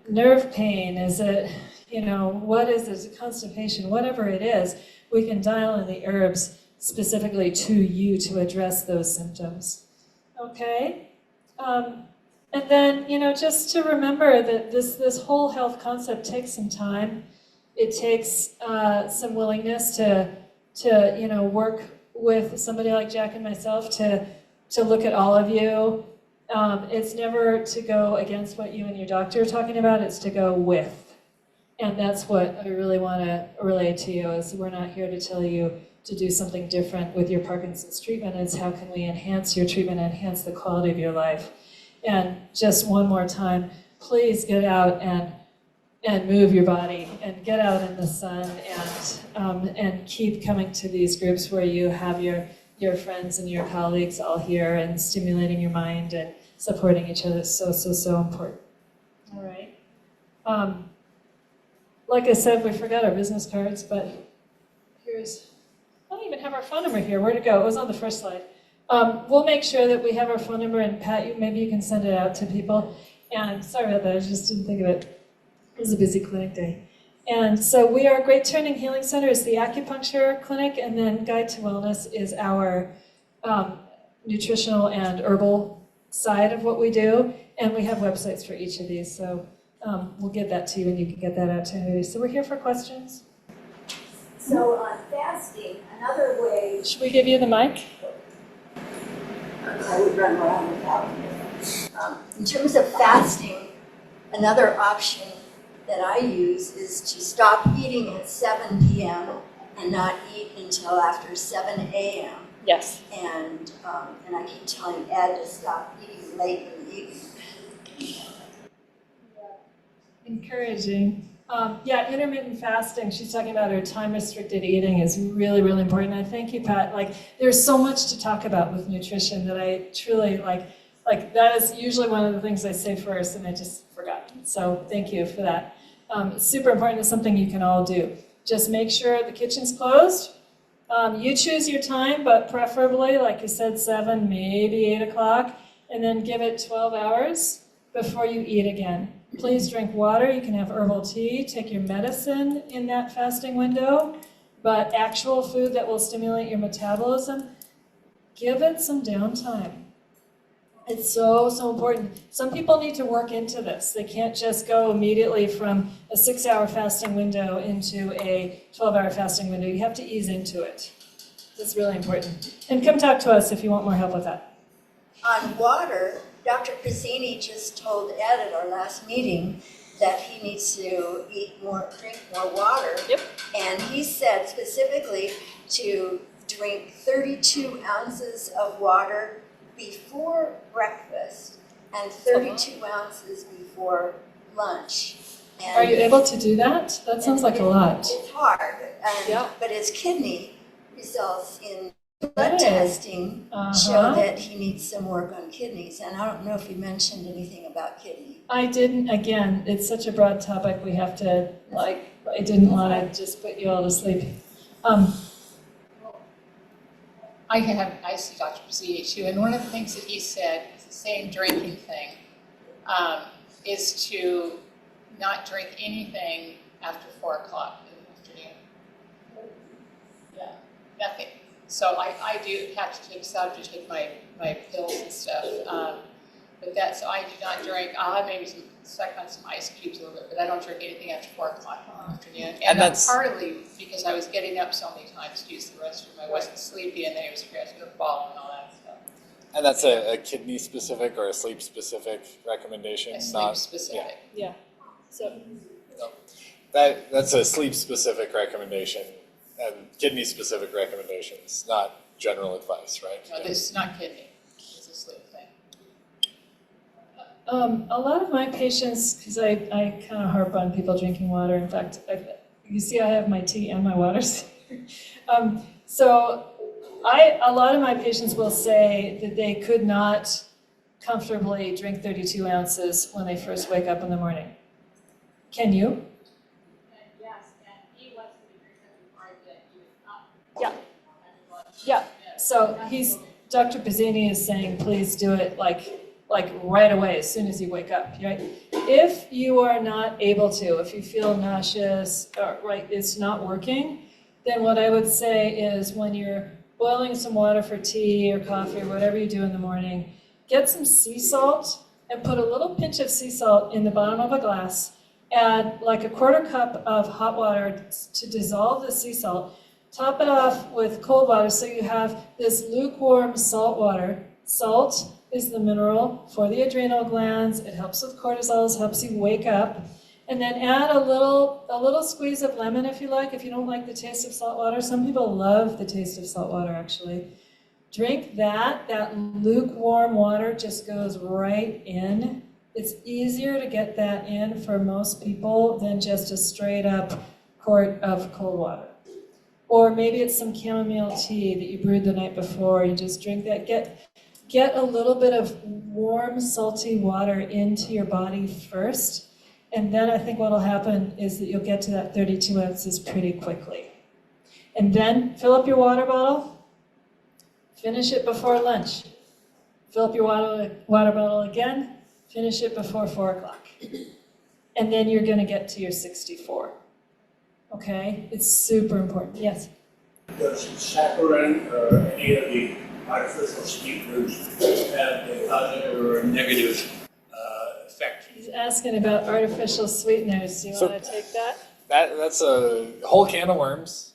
nerve pain? Is it, what is it? Is it constipation? Whatever it is, we can dial in the herbs specifically to you to address those symptoms. Okay? And then, just to remember that this whole health concept takes some time. It takes some willingness to work with somebody like Jack and myself to look at all of you. It's never to go against what you and your doctor are talking about, it's to go with. And that's what I really want to relay to you, is we're not here to tell you to do something different with your Parkinson's treatment. It's how can we enhance your treatment, enhance the quality of your life. And just one more time, please get out and move your body and get out in the sun and keep coming to these groups where you have your friends and your colleagues all here and stimulating your mind and supporting each other. It's so important. All right. Like I said, we forgot our business cards, but I don't even have our phone number here. Where'd it go? It was on the first slide. We'll make sure that we have our phone number, and Pat, maybe you can send it out to people. And sorry about that, I just didn't think of it. It was a busy clinic day. And so we are Great Turning Healing Center is the acupuncture clinic, and then Guide to Wellness is our nutritional and herbal side of what we do. And we have websites for each of these, so we'll get that to you and you can get that out to everybody. So we're here for questions. So on fasting, another way. Should we give you the mic? I would run around without it. In terms of fasting, another option that I use is to stop eating at 7 p.m. and not eat until after 7 a.m. Yes. And I keep telling Ed to stop eating late in the evening. Encouraging. Intermittent fasting, she's talking about her time-restricted eating is really, really important. And thank you, Pat. There's so much to talk about with nutrition that I truly that is usually one of the things I say first, and I just forgot. So thank you for that. It's super important. It's something you can all do. Just make sure the kitchen's closed. You choose your time, but preferably, like you said, 7, maybe 8 o'clock, and then give it 12 hours before you eat again. Please drink water. You can have herbal tea. Take your medicine in that fasting window, but actual food that will stimulate your metabolism, give it some downtime. It's so, so important. Some people need to work into this. They can't just go immediately from a 6-hour fasting window into a 12-hour fasting window. You have to ease into it. That's really important. And come talk to us if you want more help with that. On water, Dr. Pizzini just told Ed at our last meeting that he needs to drink more water. Yep. And he said specifically to drink 32 ounces of water before breakfast and 32 ounces before lunch. And Are you able to do that? That sounds like a lot. It's hard, Yeah. but his kidney results in blood Right. testing Uh-huh. show that he needs some work on kidneys. And I don't know if you mentioned anything about kidney. I didn't, again, it's such a broad topic, we have to, I didn't want to just put you all to sleep. I see Dr. Pizzini too, and one of the things that he said is the same drinking thing, is to not drink anything after 4 o'clock in the afternoon. Yeah, nothing. So I do have to take my pills and stuff. But so I do not drink. I'll have maybe suck on some ice cubes a little bit, but I don't drink anything after 4 o'clock in the afternoon. And that's partly because I was getting up so many times to use the restroom. I wasn't sleepy, and then I was going to fall and all that stuff. And that's a kidney specific or a sleep specific recommendation, A sleep not specific. Yeah, so, No. That's a sleep specific recommendation and kidney specific recommendations, not general advice, right? No, this is not kidney. It's a sleep thing. a lot of my patients, because I kind of harp on people drinking water. In fact, you see I have my tea and my waters. So a lot of my patients will say that they could not comfortably drink 32 ounces when they first wake up in the morning. Can you? Yes, and he wants to drink something hard that he was not. Yeah. Yeah. So Dr. Pizzini is saying, please do it like right away, as soon as you wake up, right? If you are not able to, if you feel nauseous, or it's not working, then what I would say is when you're boiling some water for tea or coffee or whatever you do in the morning, get some sea salt and put a little pinch of sea salt in the bottom of a glass. Add like a 1/4 cup of hot water to dissolve the sea salt. Top it off with cold water so you have this lukewarm salt water. Salt is the mineral for the adrenal glands. It helps with cortisol, helps you wake up. And then add a little squeeze of lemon if you like, if you don't like the taste of salt water. Some people love the taste of salt water, actually. Drink that lukewarm water just goes right in. It's easier to get that in for most people than just a straight up quart of cold water. Or maybe it's some chamomile tea that you brewed the night before. You just drink that. Get a little bit of warm, salty water into your body first. And then I think what will happen is that you'll get to that 32 ounces pretty quickly. And then fill up your water bottle. Finish it before lunch. Fill up your water bottle again. Finish it before 4 o'clock. And then you're going to get to your 64. Okay? It's super important. Yes? Does saccharin or any of the artificial sweeteners have a positive or a negative effect? He's asking about artificial sweeteners. Do you want to take that? That's a whole can of worms.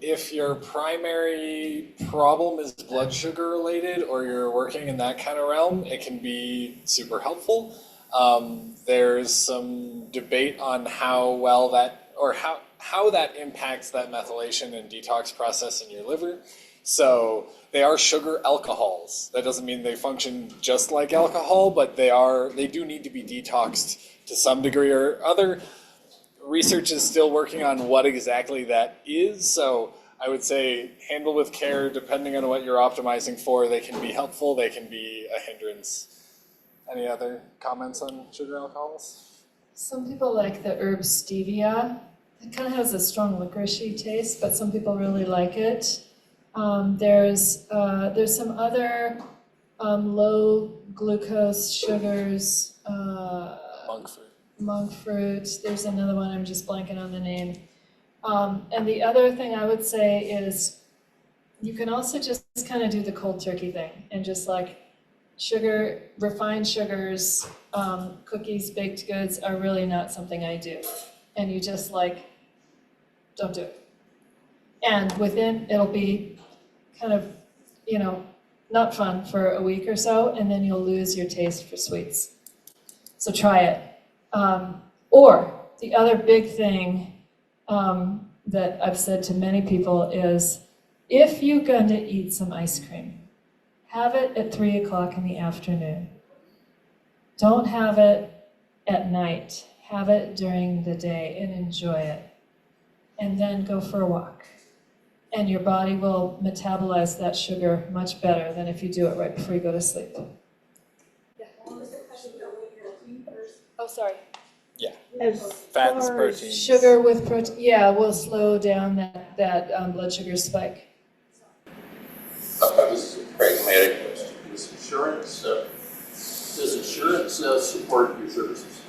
If your primary problem is blood sugar related or you're working in that kind of realm, it can be super helpful. There's some debate on how well that, or how that impacts that methylation and detox process in your liver. So they are sugar alcohols. That doesn't mean they function just like alcohol, but they do need to be detoxed to some degree or other. Research is still working on what exactly that is, so I would say handle with care depending on what you're optimizing for. They can be helpful, they can be a hindrance. Any other comments on sugar alcohols? Some people like the herb stevia. It kind of has a strong licoricey taste, but some people really like it. There's some other low glucose sugars. Monk fruit. There's another one, I'm just blanking on the name. And the other thing I would say is you can also just kind of do the cold turkey thing and just like sugar, refined sugars, cookies, baked goods are really not something I do. And you just don't do it. And it'll be kind of, not fun for a week or so, and then you'll lose your taste for sweets. So try it. Or the other big thing that I've said to many people is, if you're going to eat some ice cream, have it at 3 o'clock in the afternoon. Don't have it at night. Have it during the day and enjoy it. And then go for a walk. And your body will metabolize that sugar much better than if you do it right before you go to sleep. Oh, sorry. Yeah. As Fats, far as proteins. Sugar with protein, yeah, will slow down that blood sugar spike. This is a pragmatic question. Does insurance support your services?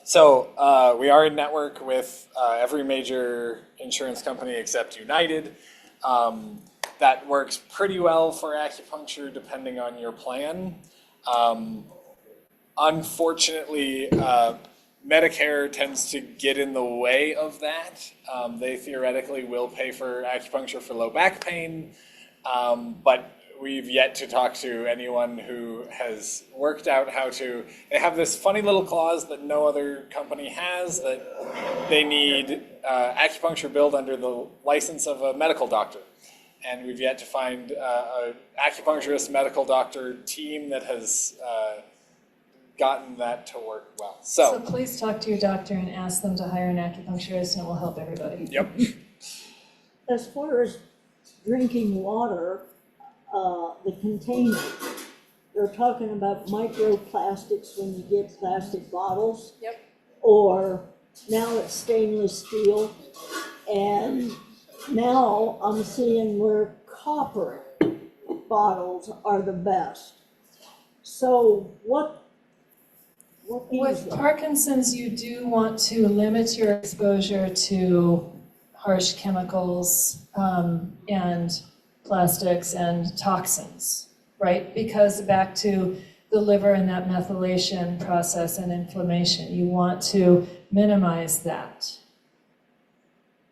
So we are in network with every major insurance company except United. That works pretty well for acupuncture depending on your plan. Unfortunately, Medicare tends to get in the way of that. They theoretically will pay for acupuncture for low back pain, but we've yet to talk to anyone who has worked out how to. They have this funny little clause that no other company has, that they need acupuncture billed under the license of a medical doctor. And we've yet to find an acupuncturist medical doctor team that has gotten that to work well. So please talk to your doctor and ask them to hire an acupuncturist, and it will help everybody. Yep. As far as drinking water, the container, they're talking about microplastics when you get plastic bottles. Yep. Or now it's stainless steel. And now I'm seeing where copper bottles are the best. So what With Parkinson's, you do want to limit your exposure to harsh chemicals and plastics and toxins, right? Because back to the liver and that methylation process and inflammation, you want to minimize that.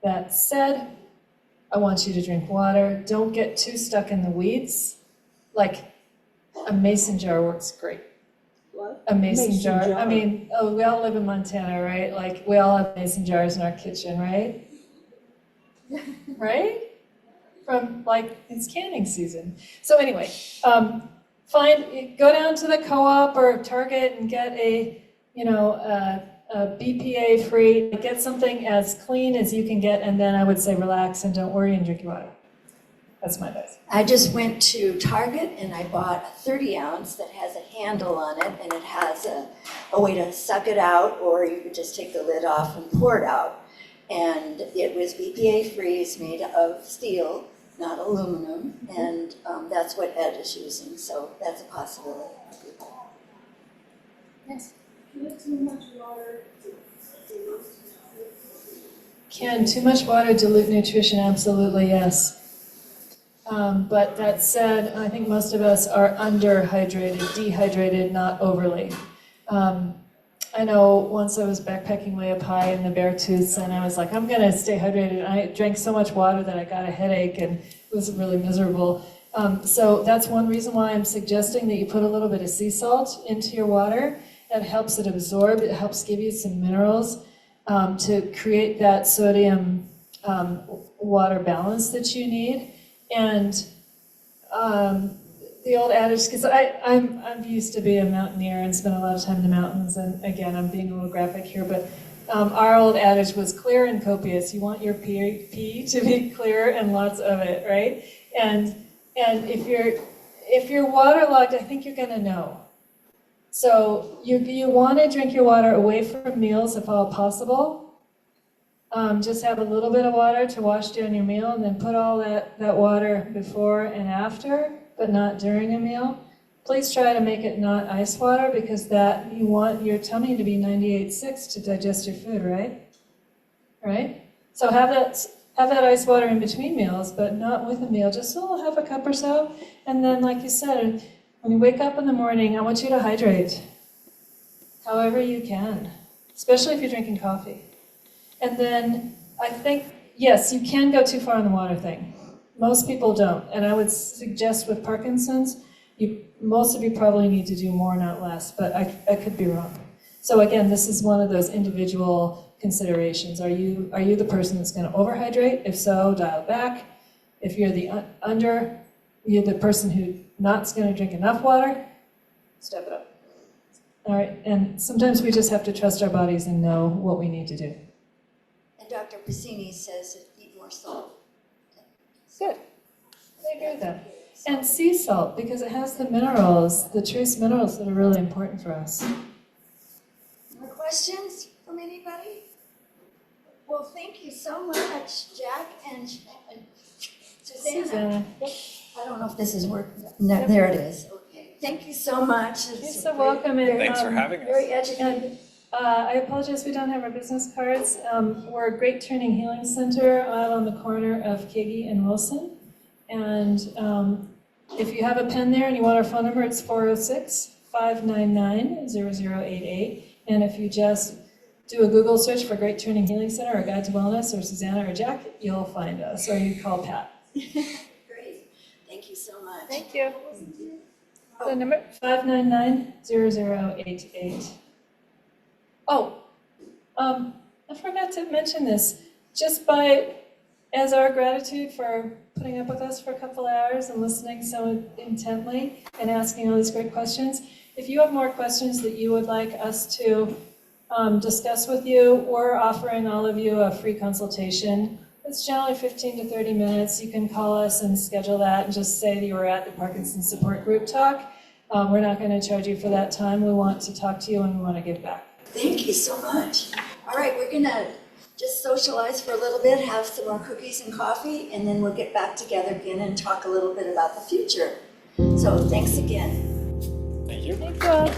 That said, I want you to drink water. Don't get too stuck in the weeds. Like a mason jar works great. What? A mason jar. jar. I mean, we all live in Montana, right? Like, we all have mason jars in our kitchen, right? Right? From, it's canning season. So anyway, go down to the co-op or Target and get a BPA-free, get something as clean as you can get, and then I would say relax and don't worry and drink your water. That's my advice. I just went to Target and I bought a 30 ounce that has a handle on it, and it has a way to suck it out, or you could just take the lid off and pour it out. And it was BPA free, it's made of steel, not aluminum, and that's what Ed is using, so that's a possibility. Yes. Can Can too much water dilute nutrition? Absolutely, yes. But that said, I think most of us are underhydrated, dehydrated, not overly. I know once I was backpacking way up high in the Beartooths, and I was like, I'm going to stay hydrated. And I drank so much water that I got a headache, and it was really miserable. So that's one reason why I'm suggesting that you put a little bit of sea salt into your water. It helps it absorb. It helps give you some minerals to create that sodium water balance that you need. And the old adage, because I'm used to being a mountaineer and spent a lot of time in the mountains, and again, I'm being a little graphic here, but our old adage was clear and copious. You want your pee to be clear and lots of it, right? And if you're waterlogged, I think you're going to know. So you want to drink your water away from meals if all possible. Just have a little bit of water to wash down your meal, and then put all that water before and after, but not during a meal. Please try to make it not ice water, because that you want your tummy to be 98.6 to digest your food, right? Right? So have that ice water in between meals, but not with a meal. Just have a cup or so, and then, like you said, When you wake up in the morning, I want you to hydrate however you can, especially if you're drinking coffee. And then I think, yes, you can go too far on the water thing. Most people don't. And I would suggest with Parkinson's, most of you probably need to do more, not less, but I could be wrong. So again, this is one of those individual considerations. Are you the person that's going to overhydrate? If so, dial it back. If you're you're the person who not's going to drink enough water, step it up. All right, and sometimes we just have to trust our bodies and know what we need to do. And Dr. Piscini says eat more salt. Good. I agree with that. And sea salt, because it has the minerals, the trace minerals that are really important for us. More questions from anybody? Well, thank you so much, Jack and Susanna. Susanna. I don't know if this is working. No, there it is. Okay. Thank you so much. You're so welcome. And, Thanks for having us. Very educated. I apologize we don't have our business cards. We're a Great Turning Healing Center out on the corner of Kagi and Wilson. And if you have a pen there and you want our phone number, it's 406-599-0088. And if you just do a Google search for Great Turning Healing Center or Guide to Wellness or Susanna or Jack, you'll find us. Or you call Pat. Great. Thank you so much. Thank you. The number 599-0088. Oh, I forgot to mention this. Just as our gratitude for putting up with us for a couple hours and listening so intently and asking all these great questions, if you have more questions that you would like us to discuss with you, we're offering all of you a free consultation. It's generally 15 to 30 minutes. You can call us and schedule that and just say that you were at the Parkinson Support Group talk. We're not going to charge you for that time. We want to talk to you and we want to give back. Thank you so much. All right, we're going to just socialize for a little bit, have some more cookies and coffee, and then we'll get back together again and talk a little bit about the future. So thanks again. Thank you. Thank you all.